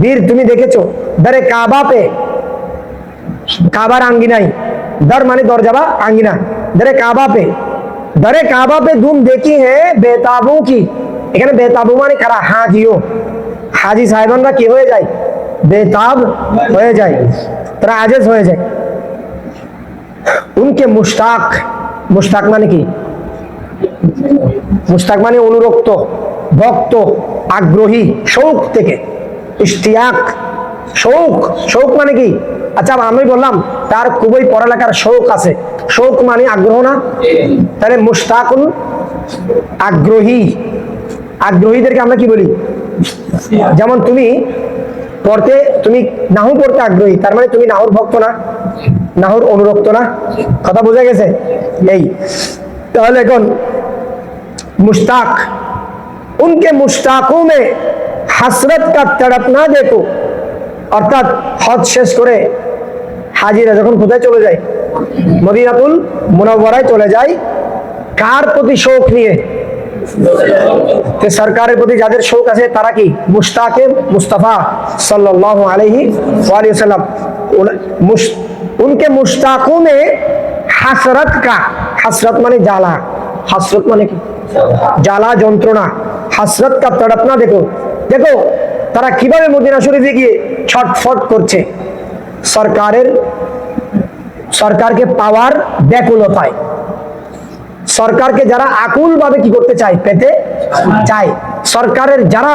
ভিড় তুমি দেখেছো। দারে কাবা পে, কাবার আঙ্গিনাই दर माने दरजाबा आंगीना दरे काबा पे धूम देखी है बेताबों की এখানে বেতাবু মানে কারা হাজি সাহেবানরা কি হয়ে যায় বেতাব হয়ে যায় তারা আজেজ হয়ে যায় উনকে মুশতাক মানে কি মুশতাক মানে অনুরক্ত ভক্ত আগ্রহী শৌক থেকে ইশতিয়াক শৌক মানে কি আচ্ছা আমি বললাম তার খুবই পড়ালেখার শৌক আছে শৌক মানে আগ্রহ না তাহলে মুশতাকুন আগ্রহীদেরকে আমরা কি বলি যেমন তুমি নাহু পড়তে আগ্রহী তার মানে তুমি নাহুর ভক্ত না নাহুর অনুরক্ত না কথা বোঝা গেছে এই তাহলে এখন मुश्ताक उनके मुश्ताकों में हसरत का तड़पना देखो অর্থাৎ হজ শেষ করে হাজিরা যখন কোথায় চলে যায় মদিনাতুল মুনাওয়ারায় চলে যায় কার প্রতি শৌক নিয়ে সরকারের প্রতি যাদের শৌক আছে তারা কি মুশতাকে মুস্তাফা সাল্লাল্লাহু আলাইহি ওয়াসাল্লাম उनके मुश्ताकों में हसरत माने জ্বালা हसरत माने কি জ্বালা যন্ত্রণা হাসরত কা তড়পনা দেখো তারা কিভাবে মদিনা শরীফে গিয়ে ছটফট করছে সরকারকে পাওয়ার ব্যাকুলতায় সরকারকে যারা আকুল ভাবে কি করতে চায় পেতে চায় সরকারের যারা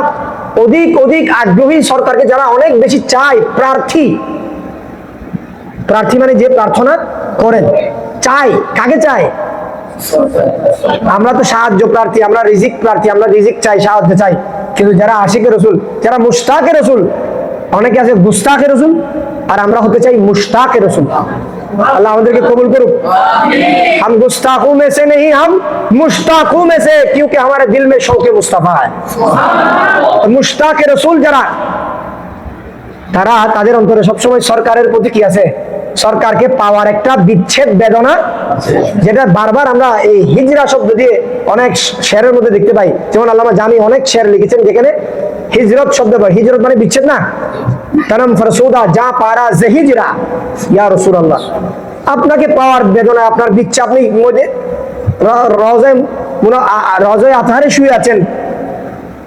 অধিক আগ্রহী সরকারকে যারা অনেক বেশি চায় প্রার্থী মানে যে প্রার্থনা করেন চায় কাকে চায় আমরা তো সাহায্য প্রার্থী আমরা রিজিক প্রার্থী আমরা রিজিক চাই সাহায্য চাই কিন্তু যারা আশিকে রসুল যারা মুশতাকে রসুল অনেকে আছে গুস্তাকে রসুল আর আমরা হতে চাই মুশতাকে রসুল अल्लाह আমাদেরকে কবুল করুক हम गुस्ताखों में से नहीं हम मुश्ताकों में से क्योंकि हमारे दिल में शौक मुस्तफा है मुश्ताके रसूल যারা তারা তাদের অন্তরে সবসময় সরকারের প্রতি কি আছে সরকারকে পাওয়ার একটা বিচ্ছেদ বেদনা যেটা বারবার আমরা এই হিজরা শব্দ দিয়ে অনেক শেরের মধ্যে দেখতে পাই যেমন আল্লামা জামি অনেক শের লিখেছেন যেখানে হিজরত শব্দ হিজরত মানে বিচ্ছেদ না তানাম ফরসুদা যা পারা যে হিজরা ইয়া রাসূলুল্লাহ আপনাকে পাওয়ার বেদনা আপনার বিচ্ছেদ আপনি মধ্যে রওজায়ে আতহারে শুয়ে আছেন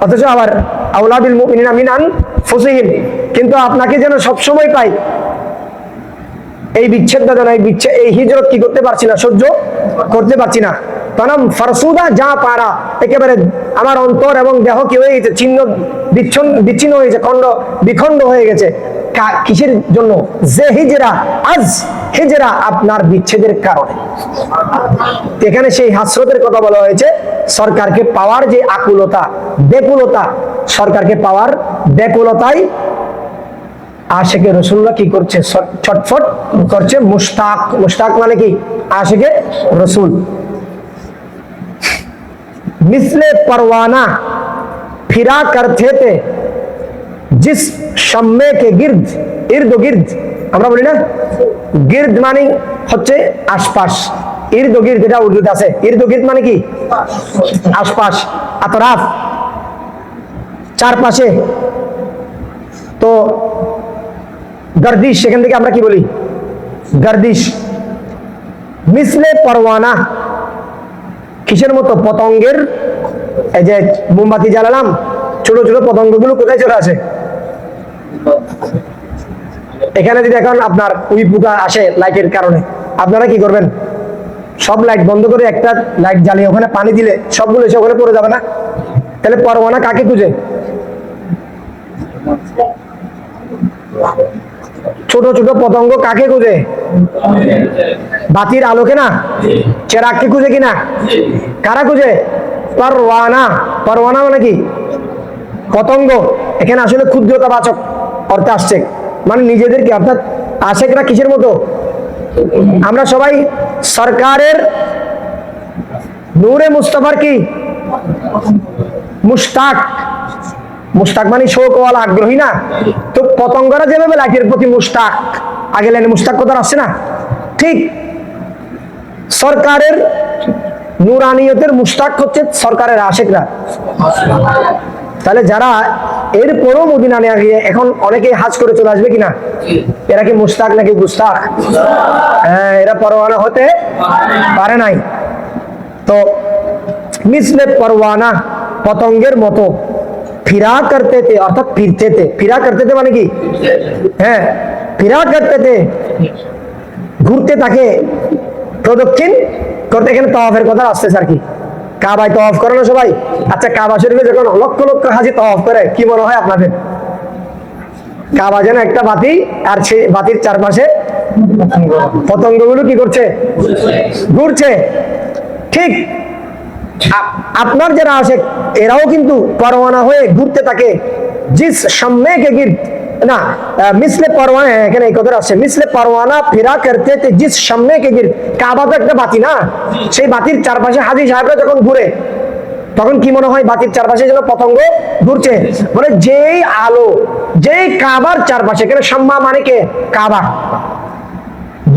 অথচ আবার আওলাদুল মুমিনিনা মিন আনফুসিহিম কিন্তু আপনাকে যেন সব সময় পাই এই বিচ্ছেদ বেদনা এই হিজরত কি করতে পারছি না সহ্য করতে পারছি না তানাম ফরসুদা যা পারা একেবারে আমার অন্তর এবং দেহ কি হয়ে গেছে বিচ্ছিন্ন হয়ে গেছে বিখণ্ড হয়ে গেছে কিসের জন্য যে হিজরা আপনার বিচ্ছেদের কারণে এখানে সেই হাসরতের কথা বলা হয়েছে সরকারকে পাওয়ার যে আকুলতা ব্যাকুলতা সরকারকে পাওয়ার ব্যাকুলতাই আশিকে রসুল্লাহ কি করছে ছটফট করছে মুশতাক মানে কি আশিকে রসুল मिसले परवाना फिरा करते थे जिस शम्मे के इर्द गिर्द আমরা বলি না গির্দ মানে হচ্ছে আশপাশ ইর্দ গির্দ এটা উর্দুতে আছে ইর্দ গির্দ মানে কি আশপাশ আতরাফ চারপাশে তো गर्दिश সেখান থেকে আমরা কি বলি गर्दिश মিসলে পরওয়ানা কিসের মতো পতঙ্গের এই যে মোমবাতি জ্বালালাম ছোট ছোট পতঙ্গগুলো কোথায় চলে আসে এখানে যদি এখন আপনার উই পোকা আসে লাইটের কারণে আপনারা কি করবেন সব লাইট বন্ধ করে একটা লাইট জ্বালিয়ে ওখানে পানি দিলে সবগুলো এসে ওখানে পড়ে যাবে না তাহলে পরওয়ানা কাকে খুঁজে ছোট ছোট পতঙ্গ কাকে খুঁজে বাতির আলোকে না চেরাগকে খুঁজে কিনা কারা খুঁজে পরওয়ানা মানে কি পতঙ্গ এখানে আসলে ক্ষুদ্রতাবাচক অর্থে আসছে মানে নিজেদেরকে অর্থাৎ আশেকরা কিসের মতো আমরা সবাই সরকারের নূরে মুস্তাফার কি মুশতাক মানে শৌকওয়ালা আগ্রহী না তো পতঙ্গরা যেভাবে লাইটের প্রতি মুশতাক আগে লাইনে মুশতাক কথা আসছে না ঠিক সরকারের নুরানিয়তের মুশতাক হচ্ছে সরকারের আশেকরা তাহলে যারা এরপরও মদিনা নিয়ে গিয়ে এখন অনেকে হাজ করে চলে আসবে কিনা এরা কি মুশতাক নাকি গুস্তাক এরা পরওয়ানা হতে পারে নাই। তো মিসলে পরওয়ানা, পতঙ্গের মতো, ফিরা করতে थे, অর্থাৎ ফিরতে थे। ফিরা করতে थे মানে কি? হ্যাঁ, ফিরা করতে थे, ঘুরতে থাকে, প্রদক্ষিণ করতে। এখানে তাওয়াফের কথা আসছে আর কি, কাবায় তাওয়াফ করে না সবাই? আচ্ছা, কাবা শরীফে যখন লক্ষ লক্ষ হাজি তাওয়াফ করে, কি মনে হয় আপনাদের? কাবা যেন একটা বাতি, আর সেই বাতির চারপাশে পতঙ্গগুলো কি করছে? ঘুরছে। ঠিক আপনার যারা আসে এরাও কিন্তু পরওয়ানা হয়ে ঘুরতে থাকে। জিস সামনে কে গির না, মিসলে পরওয়ানা, এখানে এই কথা আছে, মিসলে পরওয়ানা ফিরা করতে थे जिस সামনে কে গির। কাবা তো একটা বাতি না, সেই বাতির চারপাশে হাজি সাহেবরা যখন ঘুরে, তখন কি মনে হয়? বাতির চারপাশে যেন পতঙ্গ ঘুরছে। মানে যেই আলো, যেই কাবার চারপাশে, এখানে শাম্মা মানে কে? কাবা।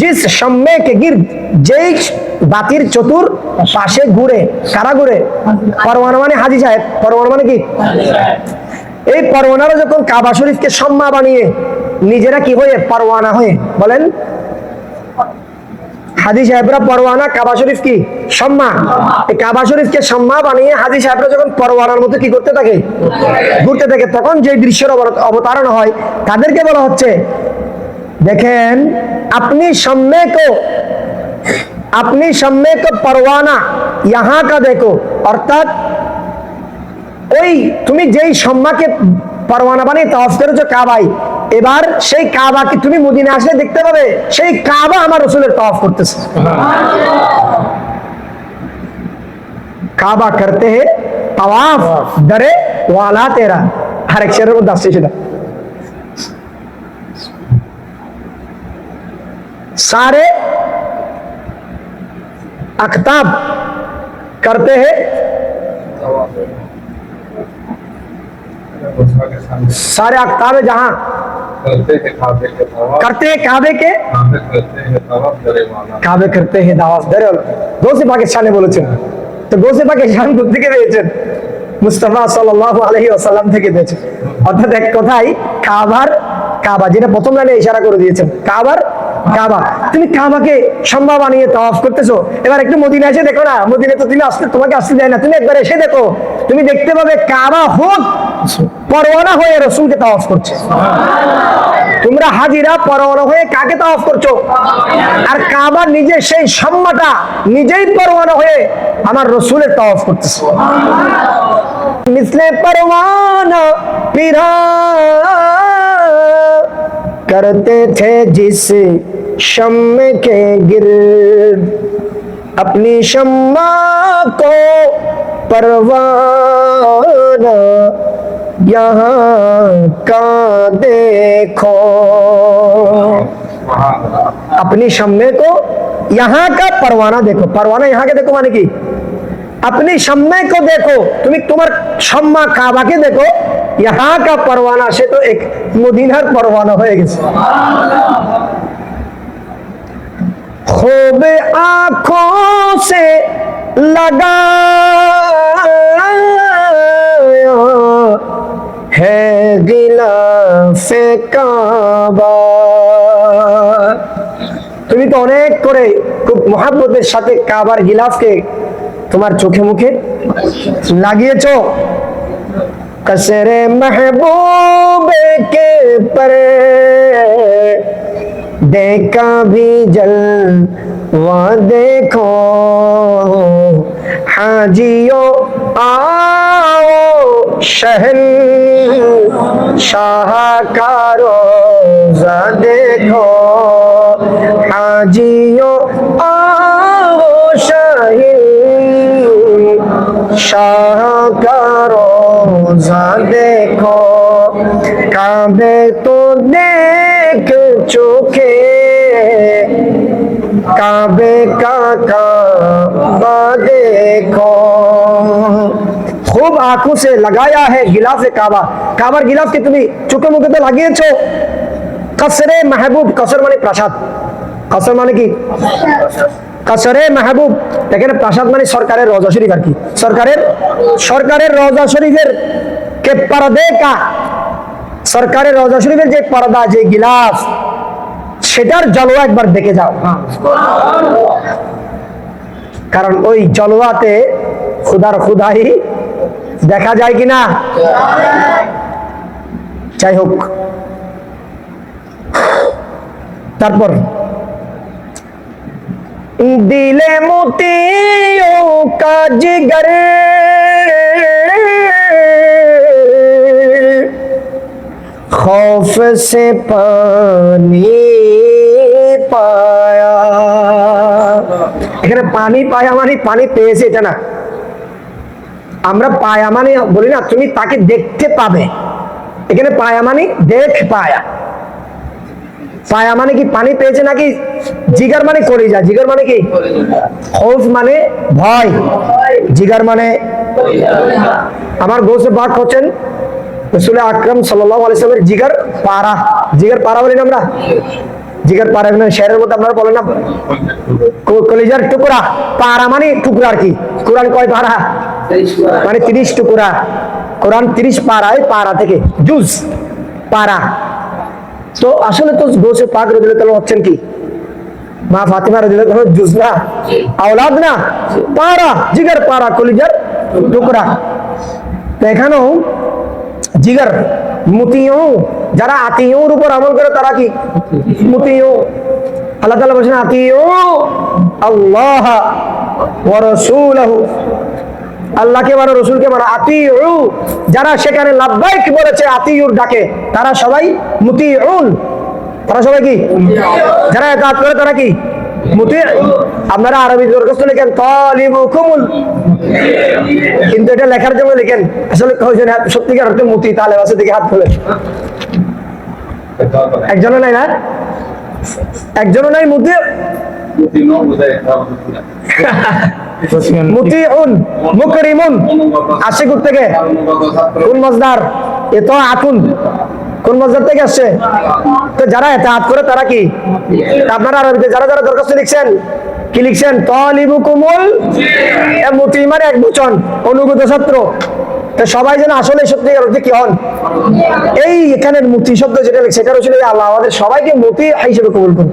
জিস সামনে কে গির, যেই বাতির চতুর পাশে ঘুরে। কারা ঘুরে? পরওয়ানা মানে হাজি সাহেব। পরওয়ানা মানে কি? এই পরওয়ানারা যখন কাবা শরীফকে সম্মা বানিয়ে নিজেরা কি হয়ে? পরওয়ানা হয়ে। বলেন, হাজি সাহেবরা পরওয়ানা, কাবা শরীফ কি? সম্মা। এই কাবা শরীফকে সম্মা বানিয়ে হাজি সাহেবরা যখন পরওয়ানার মতো কি করতে থাকে? ঘুরতে থাকে। তখন যে দৃশ্যের অবতারণ হয়, তাদেরকে বলা হচ্ছে, দেখেন, আপনি সামনে কো পরওয়ানা यहाँ का देखो। অর্থাৎ ওই তুমি যেই সম্মাকে পরওয়ানা বানিয়ে তাওয়াফ করেছো কাবায়, এবার সেই কাবাকে তুমি মদিনা আসলে দেখতে পাবে, সেই কাবা আমার রাসূলের তাওয়াফ করতেছে। কাবা করতে হে তাওয়াফ দরে ওয়ালা তেরা। আরেক শেরের মধ্যে আসছে সেটা, सारे अख्ताब करते हैं, सारे अख्ताब जहां करते हैं काबे के, काबे करते हैं दावाफ दरे। গৌসে পাকিস্তানে বলেছেন। তো গৌসে পাকিস্তান থেকে পেয়েছেন? মুস্তাফা সাল্লাল্লাহু আলাইহি ওয়াসাল্লাম থেকে পেয়েছেন। অর্থাৎ এক কথাই কাবা, যেটা প্রথম লাইনে ইশারা করে দিয়েছেন, কাবা। তুমি কাবাকে সম্ভব বানিয়ে তাওয়াফ করতেছো। এবার একটু মদিনা এসে দেখো না, মদিনা তো তুমি তোমাকে আসতে দেয় না, তুমি একবার এসে দেখো, তুমি দেখতে পাবে কাবা হোক পরওয়ানা হয়ে রাসূলকে তাওয়াফ করছে। তোমরা হাজিরা পরওয়ানা হয়ে কাকে তাওয়াফ করছো? আর কাবা নিজে সেই সম্মাটা নিজেই পরওয়ানা হয়ে আমার রাসূলের তাওয়াফ করতেছে। মিসলে পরওয়ানা পিরা करते थे जिस शम्मे के गिर्द, अपनी शम्मा को परवाना यहाँ का देखो। अपनी शम्मे को यहाँ का परवाना देखो। परवाना यहाँ के देखो माने की अपनी शम्मे को देखो। তুমি তোমার সম্মা কাবাকে দেখো, यहाँ का परवाना से तो एक मदीनार परवाना হয়ে গেছে। खूब आंखों से लगाया है गिलाफे काबा। তুমি তো অনেক করে খুব মহব্বতের সাথে কাবার গিলাফকে তোমার চোখে মুখে লাগিয়েছো। कसरे महबूब के पर देखा भी जलवा देखो। हाजियों आओ शहंशाह का रोज़ा देखो। हाजियों आओ शहंशाह का रोज़ा देखो। काबे तो देख चुके, काबे का काबा देखो। खूब आंखों से लगाया है गिलाफे काबा। काবার গিলাফকে তুমি চোখে মুখে তো লাগিয়েছো। कसरे महबूब, कसर মানে প্রাসাদ, कसर মানে কি? कसरे महबूब, এখানে প্রাসাদ মানে সরকারের রওজা শরীফ আর কি। সরকারের রওজা শরীফের কে পর্দে কা, সরকারের রওজা শরীফের যে পর্দা, যে গিলাফ, সেটার জলওয়া একবার দেখে যাও, কারণ ওই জলওয়াতে খুদার খুদাই দেখা যায় কিনা। যাই হোক, তারপর দিলে মোতিयों का जिगर खौफ से पानी पाया। এখানে পানি পায়া মানে পানি পেয়েছে এটা না, আমরা পায়া মানে বলি না তুমি তাকে দেখতে পাবে, এখানে পায়া মানে দেখ পায়া। পায়া মানে কি পানি পেয়েছে নাকি? জিগার মানে কলিজা, জিগার মানে কি? খৌফ মানে ভয়, জিগার মানে আমার গৌসে পাক হচ্ছেন রাসূল আকরাম সাল্লাল্লাহু আলাইহি ওয়াসাল্লামের জিগার পারা। জিগার পারা বলি না আমরা, জিগার পারা মানে শেরের মধ্যে আপনারা বলেন না কলিজার টুকরা। পারা মানে টুকরা আর কি। কোরআন কয় পারা? মানে 30 টুকরা। কোরআন 30 পারায়, পারা থেকে জুজ পারা। তো আসলে তো গৌসে পাক রাদিয়াল্লাহু তাআলা হচ্ছেন কি মা ফাতিমা রাদিয়াল্লাহু তাআলা জুজ না, আওলাদ না, পারা, জিগার পারা, কলিজার টুকরা। তো এখানেও জিগার মুতিও, যারা আতিওর উপর আমল করে তারা কি মুতিও। আল্লাহ তাআলা বলেছেন আতিও আল্লাহ ওয়া রাসূলহু, আল্লাহকে মানো রাসূলকে মানো। আতিউ, যারা সেখানে লাব্বাইক বলেছে আতিউর ডাকে তারা সবাই মুতিউন, তারা সবাই কি? যারা ইতাআত করে তারা কি মুতি। আপনারা আরবি দরখাস্ত লিখেন তালিবুকুমুল, কিন্তু এটা লেখার জন্য লিখেন আসলে সত্যিকার অর্থে মুতি তালেব আছে দিকে হাত তুলে। একজনও নাই না, একজনও নাই মুতি। মুতিউন মুকরিমুন আসে কোথা থেকে? কোন মজদার? এতো আতুন কোন মজদার থেকে আসছে? তো যারা ইতাআত করে তারা কি? আপনারা আরবিতে যারা যারা দরখাস্ত লিখছেন কি লিখছেন? তালিবুকুমুল, মুতি মানে এক বচন, অনুগত ছাত্র। তো সবাই যেন আসলে সত্যিকার অর্থে কি হন। এই এখানে মুতি শব্দ যেটা লিখছে এটা রসুল আল্লাহ আমাদের সবাইকে মুতি হিসেবে কবুল করুন।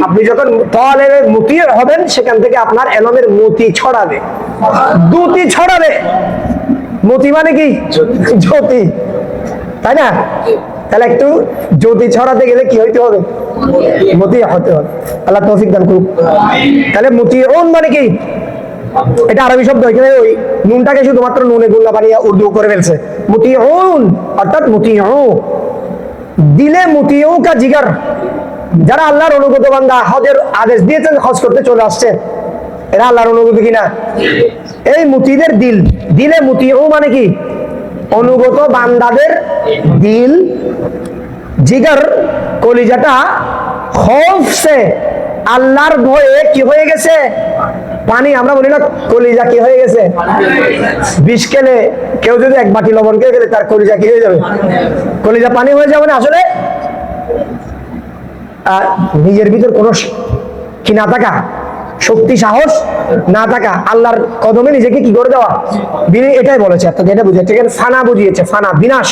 আপনি যখন তালেবে মুতি হবেন সেখান থেকে আপনার এলমের মুতি ছড়াবে, দুতি ছড়াবে। মুতি মানে কি? জ্যোতি, তাই না? তাহলে একটু জ্যোতি ছড়াতে গেলে কি হইতে হবে? মতি হতে হবে। আল্লাহ তৌফিক দান করুক। তাহলে মুতিউন মানে কি? এটা আরবি শব্দ, এখানে ওই নুনটাকে শুধুমাত্র নুনে গুল্লা বানিয়ে উর্দু করে ফেলছে। মুতিউন অর্থাৎ মুতিউ, দিলে মুতিউ কা জিগার, যারা আল্লাহর অনুগত বান্দা, হজের আদেশ দিয়েছেন, হজ করতে চলে আসছে, এরা আল্লাহর অনুগত কিনা? এই মুতিদের দিল, দিলে মুতিউ মানে কি? অনুগত বান্দাদের দিল, জিগার কলিজাটা খৌফ সে, আল্লাহর ভয়ে কি হয়ে গেছে? পানি। আমরা বলি না কলিজা কি হয়ে গেছে? বিষ খেলে কেউ যদি এক বাটি লবণ খেয়ে গেলে তার কলিজা কি হয়ে যাবে? কলিজা পানি হয়ে যাবে না। আসলে নিজের ভিতর কোনো কি না থাকা, শক্তি সাহস না থাকা, আল্লাহর কদমে নিজেকে কি করে দেওয়া, এটাই বলেছে। অর্থাৎ এটা বুঝিয়েছে, ফানা বুঝিয়েছে, ফানা বিনাশ।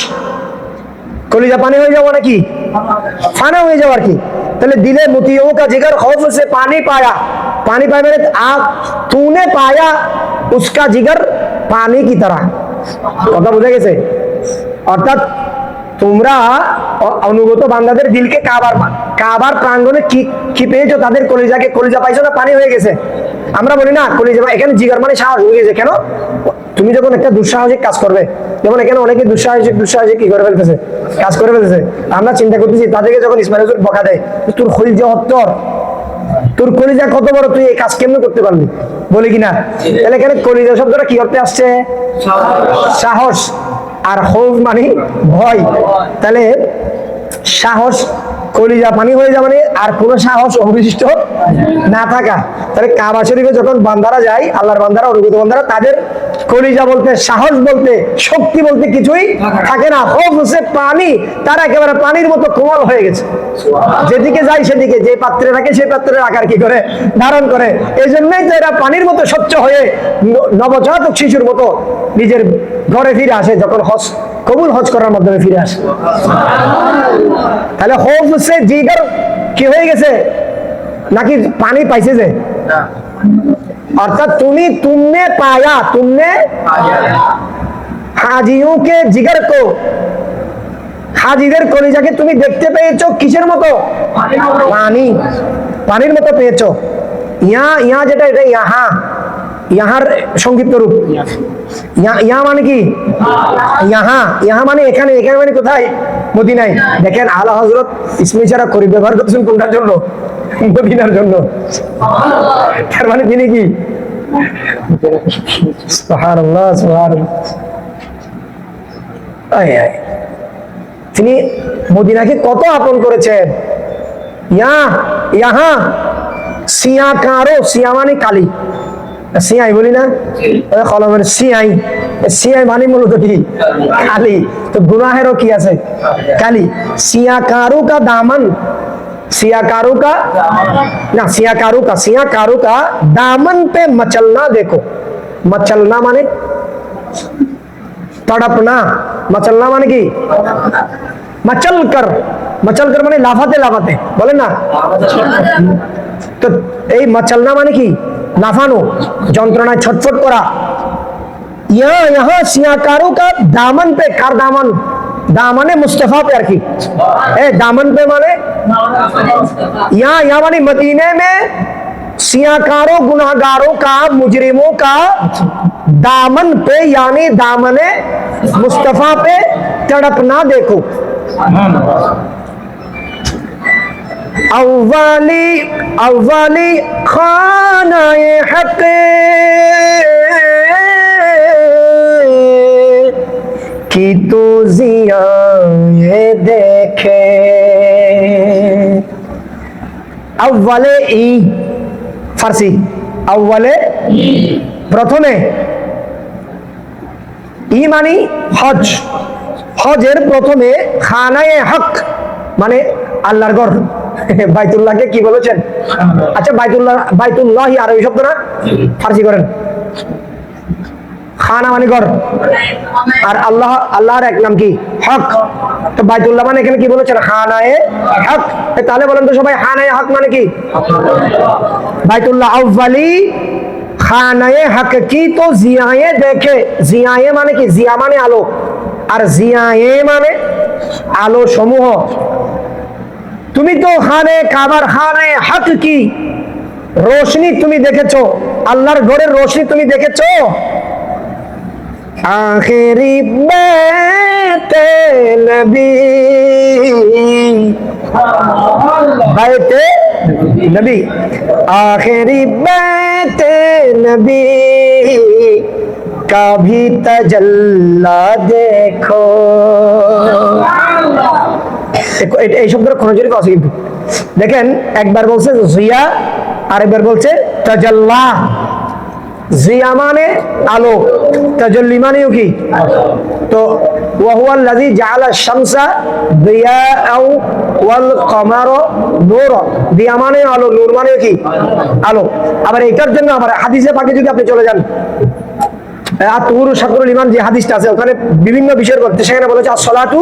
কলিজা পানি হয়ে যাওয়া নাকি? ফানা হয়ে যাওয়া আর কি। তাহলে দিলে মুতিও কা জিগার खौफ से पानी पाया, पानी पाया मैंने आप तूने पाया उसका जिगर पानी की तरह। কথা বুঝে গেছে? অর্থাৎ তোমরা অনুগত বান্দাদের দিলকে কাবার প্রাঙ্গণে কি পেয়েছো? তাদের কলিজাকে, কলিজা পাইছো না পানি হয়ে গেছে। আমরা বলি না কলিজা, এখানে জিগার মানে সাহস হয়ে গেছে। কেন? তুমি যখন একটা দুঃসাহসিক কাজ করবে, যেমন এখানে অনেকে দুঃসাহসিক কি করে ফেলতেছে, কাজ করে ফেলতেছে। আমরা চিন্তা করতেছি তাদেরকে যখন ইসমাইল হুজুর বকা দেয়, তোর কলিজা হত্তর, তোর কলিজা কত বড়, তুই এই কাজ কেমনে করতে পারবি, বলি কিনা? তাহলে এখানে কলিজা শব্দটা কি করতে আসছে? সাহস। আর খৌফ মানে ভয়। তাহলে সাহস, কলিজা পানি হয়ে যাবে মানে আর কোনো সাহস অবশিষ্ট না থাকা। তাহলে কাবা শরীফে যখন বান্দারা যায়, আল্লাহর বান্দারা, অনুগত বান্দারা, তাদের কলিজা বলতে, সাহস বলতে, শক্তি বলতে কিছুই থাকে না। খৌফ হচ্ছে পানি, তারা একেবারে পানির মতো কোমল হয়ে গেছে। যেদিকে যায় সেদিকে, যে পাত্রে রাখে সেই পাত্রের আকার কি করে ধারণ করে। এই জন্যই তো এরা পানির মতো স্বচ্ছ হয়ে নবজাতক শিশুর মতো নিজের ঘরে ফিরে আসে যখন হজ করার মাধ্যমে ফিরে আসে। তাহলে খৌফ হচ্ছে জিগার কি হয়ে গেছে নাকি পানি পাইছে যে অর্থাৎ तुमने पाया तुमने हाजियों के जिगर को হাজিদের কলিজাকে তুমি দেখতে পেয়েছো কিসের মতো পানির মতো পেয়েছো ইয়া যেটা এটা ইয়াহার সংক্ষিপ্ত রূপ ইয়া মানে কি ইহা মানে এখানে মানে কোথায় মদিনায় দেখেন আলা হযরত ইসমে ইশারা করে ব্যবহার করছেন কোনটার জন্য মদিনার জন্য তার মানে তিনি কি সুবহানাল্লাহ সুবহানাল্লাহ তিনি মদিনাকে কত আপন করেছেন ইহা সিয়া কারো সিয়া মানে কালী সিয়াই বলি না কলমের সিয়াই মানে মূলত কি কালী তো গুনাহেরও কি আছে কালী সিয়া কারু কা দামন सिया कारू का दामन पे मचलना देखो मचलना माने तड़पना मचलना माने की मचल कर माने लाफाते बोले ना तो এই मचलना माने की লাফানো যন্ত্রণায় ছটফট করা यहाँ सियाकारों का दामन पे कार दामने मुस्तफा पे रखी दामन पे माने यहाँ माने मदीने में सियाकारों गुनाहगारों का मुजरिमों का दामन पे यानी दामने मुस्तफा पे तड़पना देखो अव्वाली खानाए हक की तो जियाए देखे अव्वले ई फारसी अव्वले प्रथमे ই মানে হজের প্রথমে খানায়ে হক মানে আল্লাহর ঘর বাইতুল্লাহকে কি বলেছেন আচ্ছা বাইতুল্লাহি আরবি শব্দ না ফারসি করেন খানা মানে ঘর আর আল্লাহর এক নাম কি হক তো বাইতুল্লাহ মানে এখানে কি বলেছেন খানায়ে হক তাহলে বলেন তো সবাই খানায়ে হক মানে কি বাইতুল্লাহ আউয়ালি খানায়ে হক কি তো জিয়ায়ে দেখে জিয়ায়ে মানে কি জিয়া মানে আলো আর জিয়ায়ে মানে আলো সমূহ তুমি তো কাবার খানে হক কি रोशनी তুমি দেখেছো আল্লাহর ঘরের রোশনি তুমি দেখেছো आखिरी बैते नबी बैते नबी आखिरी बैते नबी का भी तजल्ला देखो এই শব্দের খনজরি আছে কিন্তু দেখেন একবার বলছে জিয়া আরেকবার বলছে তাজাল্লা জিয়া মানে আলো তাজাল্লি মানেও কি তো ওয়া হুয়া আল্লাযী জাআলা আশ-শামসা দিয়াআও ওয়াল কমারা নূরা দিয়া মানে আলো নূর মানে কি আলো আবার এটার জন্য আবার হাদিসে পাকে যদি আপনি চলে যান আতুরু শাকরুল ইমান যে হাদিসটা আছে ওখানে বিভিন্ন বিষয়ের মধ্যে সেখানে বলেছে as-সালাতু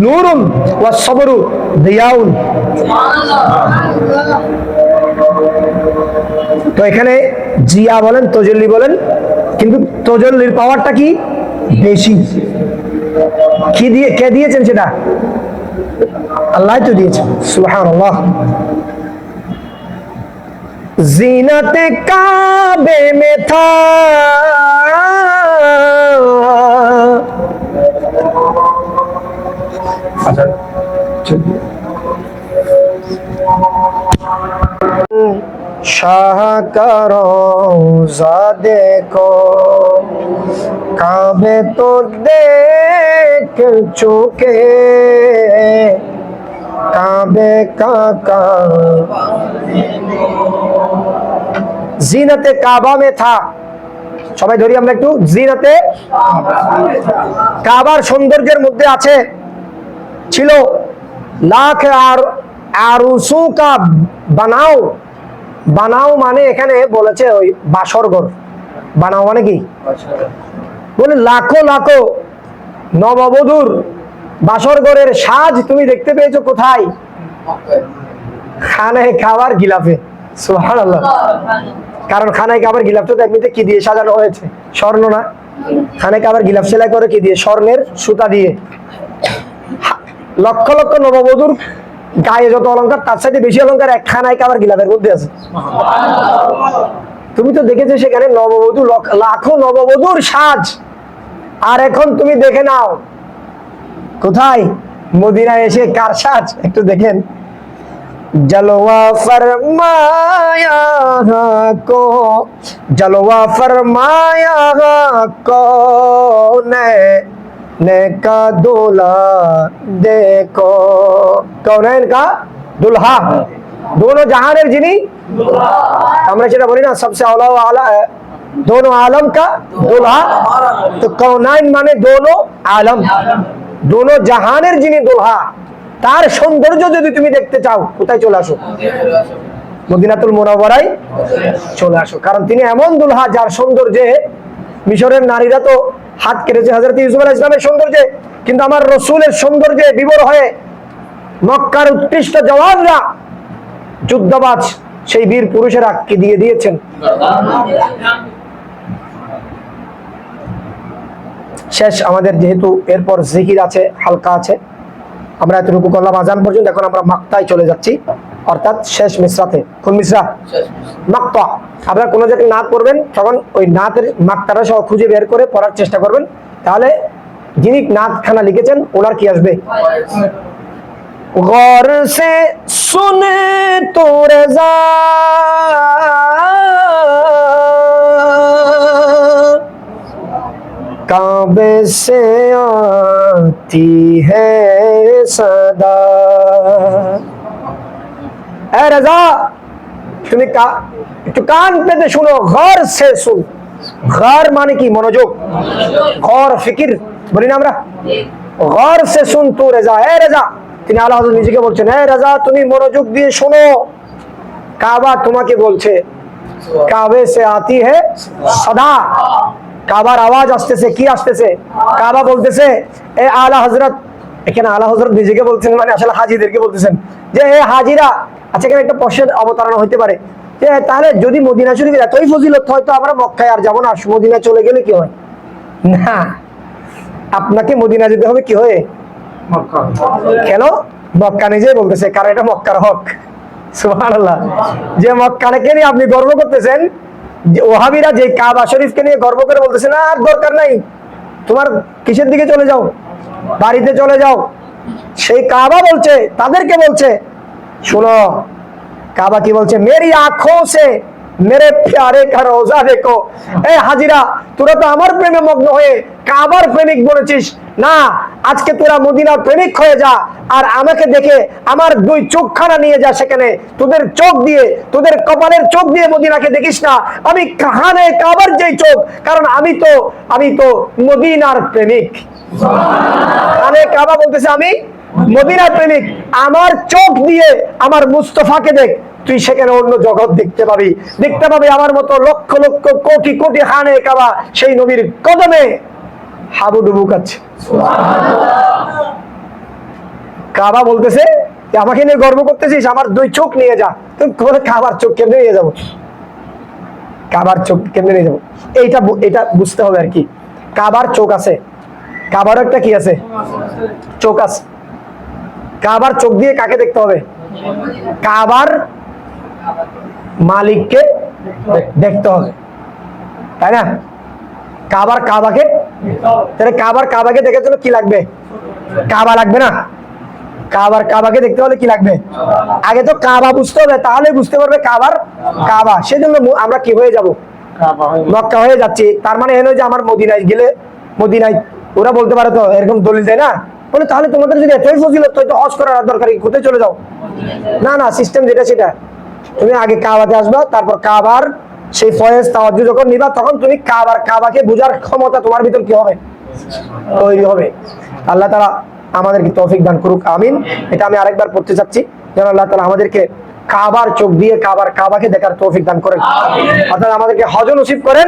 নূরুন ওয়াস সাবরু দিয়াউন তো এখানে জিয়া বলেন তাজাল্লি বলেন কিন্তু তাজাল্লির পাওয়ারটা কি বেশি কে দিয়েছেন সেটা আল্লাহ তো দিয়েছেন সুবহানাল্লাহ जीनत काबे में था शाह का रोज़ा देखो काबे तो देख चुके काबे का জিনাতে কাবা মে থা সবাই ধরি আমরা একটু জিনাতে কাবার সৌন্দর্যের মধ্যে আছে ছিল লাখ আর আরুসু কা বানাও মানে এখানে বলেছে ওই বাসর ঘর বানাও মানে কি বলে লাখো নববধূর বাসর ঘরের সাজ তুমি দেখতে পেয়েছো কোথায় খানায় খাবার গিলাফে, সুবহানাল্লাহ। কারণ খানায় খাবার গিলাফটা তো এমনিতে কি দিয়ে সাজানো হয়েছে? স্বর্ণ না? খানায় খাবার গিলাফ সেলাই করে কি দিয়ে? স্বর্ণের সুতা দিয়ে। লক্ষ লক্ষ নববধূর গায়ে যত অলংকার তার সাথে বেশি অলংকার এক খানায় খাবার গিলাফের মধ্যে আছে। তুমি তো দেখেছো সেখানে নববধূ, লাখো নববধূর সাজ। আর এখন তুমি দেখে নাও কোথায়? মদিনায় এসে কার সাজ একটু দেখেন। जलवा फरमाया को, जलवा फरमाया कौन ने का दूल्हा देखो, कौन है इनका दुल्हा? दोनों जहानेर जिनी আমরা সেটা বলি না सबसे औला वाला है, दोनों आलम का दुल्हा। तो कौनाइन माने दोनों आलम, दोनों जहानेर जिनी दुल्हा। তার সৌন্দর্য যদি তুমি দেখতে চাও কোথায় চলে আসো? মদিনাতুল মুনাওয়ারায় চলে আসো। কারণ তিনি এমন দুলহা যার সৌন্দর্যে মিশরের নারীরা তো হাত কেটেছে হযরত ইউসুফ আলাইহিস সালামের সৌন্দর্যে, কিন্তু আমার রাসূলের সৌন্দর্যে বিভোর হয়ে মক্কার উৎকৃষ্ট জওয়ানরা, যুদ্ধবাজ সেই বীর পুরুষেরা কি দিয়ে দিয়েছেন। শেষ আমাদের যেহেতু এরপর জিকির আছে, হালকা আছে, আমরা এতটুকু করলাম আজান পর্যন্ত। এখন আমরা মাক্তায় চলে যাচ্ছি, অর্থাৎ শেষ মিসরাতে। কোন মিসরা? মাক্তা। আপনারা কোনো জায়গায় নাত পড়বেন তখন ওই নাতের মাক্তাটা সহ খুঁজে বের করে পড়ার চেষ্টা করবেন, তাহলে যিনি নাতখানা লিখেছেন ওনার কি আসবে। গौर से सुने तो रज़ा, काबे से आती है सदा। ए रज़ा তুমি একটু কান পেতে শুনো, গौर से सुन। गौर মানে কি? মনোযোগ। গौर ফিকির বলি না আমরা? गौर से सुन तू रज़ा, ए रज़ा। তিনি আল্লাহ হযরত নিজেকে বলছেন, এ রাজা তুমি মনোযোগ দিয়ে শোনো, কাবা তোমাকে বলছে। কাবে সে আতি হে সদা, কাবার আওয়াজ আসতেছে। কি আসতেছে? কাবা বলতেছে এ আলা হযরত। এখানে আলা হযরত নিজেকে বলছেন মানে আসলে হাজীদেরকে বলতেছেন যে হে হাজীরা। আচ্ছা, এখানে একটা প্রশ্নের অবতারণা হতে পারে যে তাহলে যদি মদিনা শরীফের এতই ফজিলত হয় তো আমরা মক্কায় আর যাব না, মদিনা চলে গেলে কি হয়? না, আপনাকে মদিনা যেতে হবে কি হয়ে? কেন? মক্কা নিজেই বলতেছে, কারণ এটা মক্কার হক। সুবহানাল্লাহ। যে মক্কাকে নিয়ে আপনি গর্ব করতেছেন, যে ওহাবিরা যে কাবা শরীফকে নিয়ে গর্ব করে বলতেছে না আর দরকার নাই, তোমার কিসের দিকে চলে যাও, বাড়িতে চলে যাও। সেই কাবা বলছে, তাদেরকে বলছে শোনো, কাবা কি বলছে? মেরি আঁখোं से मेरे प्यारे का रोजा देखो। এ হাজিরা, তোরা তো আমার প্রেমে মগ্ন হয়ে কাবার প্রেমিক বলেছিস না, আজকে তোরা মদিনার প্রেমিক হয়ে যা, আর আমাকে দেখে আমার দুই চোখখানা নিয়ে যা সেখানে, তোদের চোখ দিয়ে, তোদের কপালের চোখ দিয়ে মদিনাকে দেখিস না, আমি কাহানে কাবার যেই চোখ, কারণ আমি তো মদিনার প্রেমিক। কানে কাবা বলতেছে আমি মদিনার প্রেমিক, আমার চোখ দিয়ে আমার মুস্তফাকে দেখ, তুই সেখানে অন্য জগৎ দেখতে পাবি আমার মতো লক্ষ লক্ষ কোটি কোটি খানে কাবা সেই নবীর কদমে হাবুডুবু কাচ্ছে। কাবা বলতেছে আমাকে নিয়ে গর্ব করতেছিস, আমার দুই চোখ নিয়ে যা। তুমি কাবার চোখ কেমনে নিয়ে যাবো? কাবার চোখ কেমনে নিয়ে যাবো? এটা বুঝতে হবে আর কি। কাবার চোখ আছে, কাবার একটা কি আছে? চোখ আছে। কাবার চোখ দিয়ে কাকে দেখতে হবে? কাবার মালিককে দেখতে হবে, তাই না? কাবাকে, তাহলে কাবাকে দেখার জন্য কি লাগবে? কাবা লাগবে না? কাবাকে দেখতে হলে কি লাগবে? আগে তো কাবা বুঝতে হবে, তাহলে বুঝতে পারবে কাবা। সেজন্য আমরা কি হয়ে যাব? মক্কা হয়ে যাচ্ছি। তার মানে এ নয় যে আমার মদিনায় গেলে, মদিনায় ওরা বলতে পারে তো এরকম দলিল দেয় না, বলে তাহলে তোমাদের যদি এতই ফজিলত হয় তো হজ করার দরকার, কোথায় চলে যাও? না, সিস্টেম যেটা সেটা, তুমি আগে কাবাতে আসবা, তারপর কাবার সেই ফয়েজ তাওয়াজ্জু যখন নিবা তখন তুমি কাবাকে বুঝার ক্ষমতা তোমার ভিতর কি হবে? তৈরি হবে। আল্লাহ তাআলা আমাদেরকে তৌফিক দান করুক, আমিন। এটা আমি আরেকবার পড়তে চাচ্ছি, যেন আল্লাহ তাআলা আমাদেরকে কাবার চোখ দিয়ে কাবাকে দেখার তৌফিক দান করেন, অর্থাৎ আমাদেরকে হজ নসিব করেন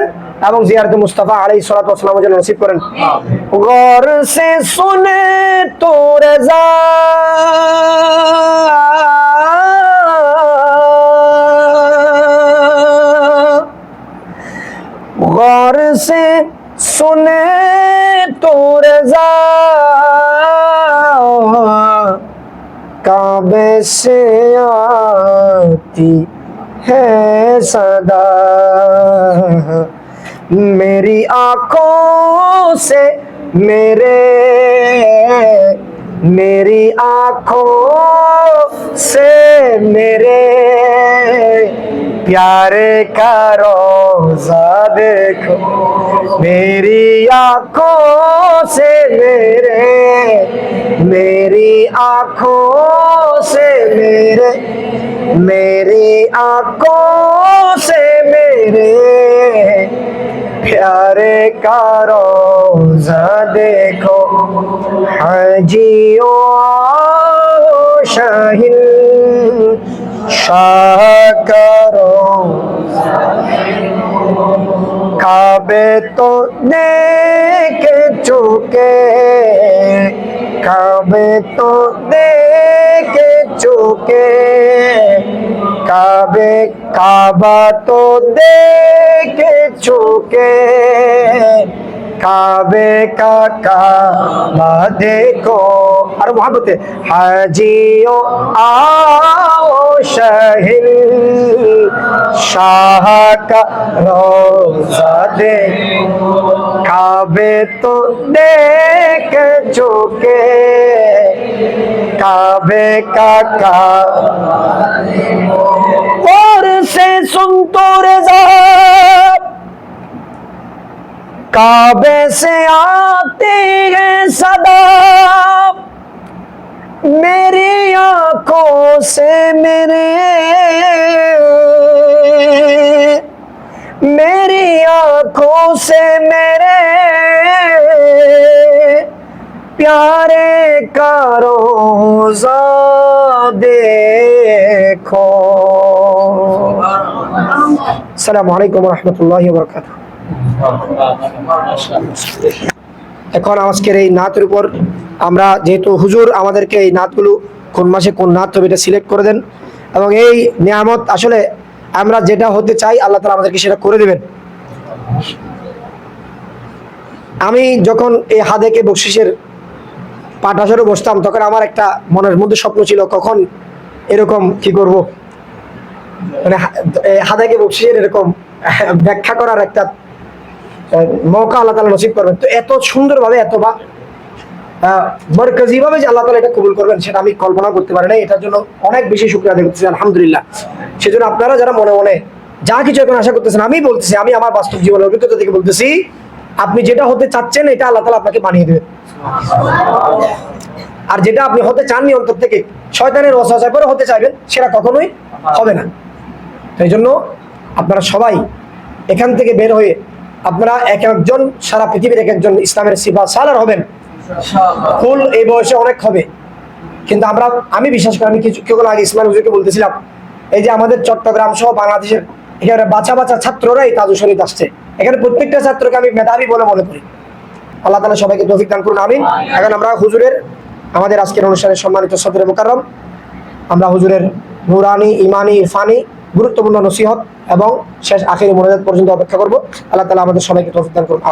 এবং জিয়ারতে মুস্তাফা আলাইহিস সালাতু ওয়াস সালাম যেন নসিব করেন। গौर से सुने तो रज़ा, से सुने तो रज़ा, काबे से आती है सदा। मेरी आंखों से मेरी आंखों से मेरे प्यारे का रोज़ा देखो। मेरी आंखों से मेरी आंखों से मेरी आंखों से मेरे प्यारे का रोज़ा देखो। हाजियो आओ शाहिल शाह करो, काबे तो देख चुके, काबे तो देख चुके, काबा तो देख चुके, काबे का काबा देखो। और मोहब्बत हाजियो आओ शहीद शाह का रोज़ा देखो। काबे तो देख चुके, काबे का और से सुन तो रज़ा, काबे से आती है सदा। मेरी आंखों से मेरी आंखों से मेरे प्यारे का रोज़ा देखो। अस्सलामु अलैकुम व रहमतुल्लाहि व बाराकातुहू। এখন আজকের এই নাতের উপর আমরা যেহেতু হুজুর আমাদেরকে এই নাতগুলো কোন মাসে কোন নাত হবে এটা সিলেক্ট করে দেন, এবং এই নিয়ামত আসলে আমরা যেটা হতে চাই আল্লাহ তাআলা আমাদেরকে সেটা করে দেবেন। আমি যখন এই হাদেকে বকশিসের পাঠ আসরে বসতাম তখন আমার একটা মনের মধ্যে স্বপ্ন ছিল কখন এরকম কি করব, মানে হাদেকে বকশিসের এরকম ব্যাখ্যা করার একটা মৌকা আল্লাহ তাআলা নসিব করবেন। তো এত সুন্দরভাবে এত মারকাজি ভাবে যে আল্লাহ তাআলা এটা কবুল করবেন সেটা আমি কল্পনা করতে পারি না। এটার জন্য অনেক বেশি শুকরিয়া আদায় করতেছি, আলহামদুলিল্লাহ। সেজন্য আপনারা যারা মনে মনে যা কিছু এখন আশা করতেছেন, আমি বলতেছি, আমি আমার বাস্তব জীবনের অভিজ্ঞতা থেকে বলতেছি, আপনি যেটা হতে চাচ্ছেন এটা আল্লাহ তাআলা আপনাকে বানিয়ে দেবেন। আর যেটা আপনি হতে চাননি অন্তর থেকে শয়তানের ওয়াসওয়াসায় পড়ে হতে চাইবেন সেটা কখনোই হবে না। এই জন্য আপনারা সবাই এখান থেকে বের হয়ে আপনারা এক একজন সারা পৃথিবীর এক একজন ইসলামের সিফা সালার হবেন। ফুল এই বয়সে অনেক হবে, কিন্তু আমি বিশ্বাস করি, আমি কিছুক্ষণ আগে ইসমাইল হুজুরকে বলতেছিলাম, এই যে আমাদের চট্টগ্রাম সহ বাংলাদেশের এখানে বাচ্চা বাচ্চা ছাত্ররা এই তাজু শরীফ আসছে, এখানে প্রত্যেকটা ছাত্রকে আমি মেধাবী বলে মনে করি। আল্লাহ তাআলা সবাইকে তৌফিক দান করুন, আমিন। এখন আমরা হুজুরের আমাদের আজকের অনুষ্ঠানের সম্মানিত সদরে মুকাররম আমরা হুজুরের নুরানি ইমানি ইরফানি গুরুত্বপূর্ণ নসিহত এবং শেষ আখিরি মোনাজাত পর্যন্ত অপেক্ষা করব। আল্লাহ তাআলা আমাদের সবাইকে তৌফিক দান করুন।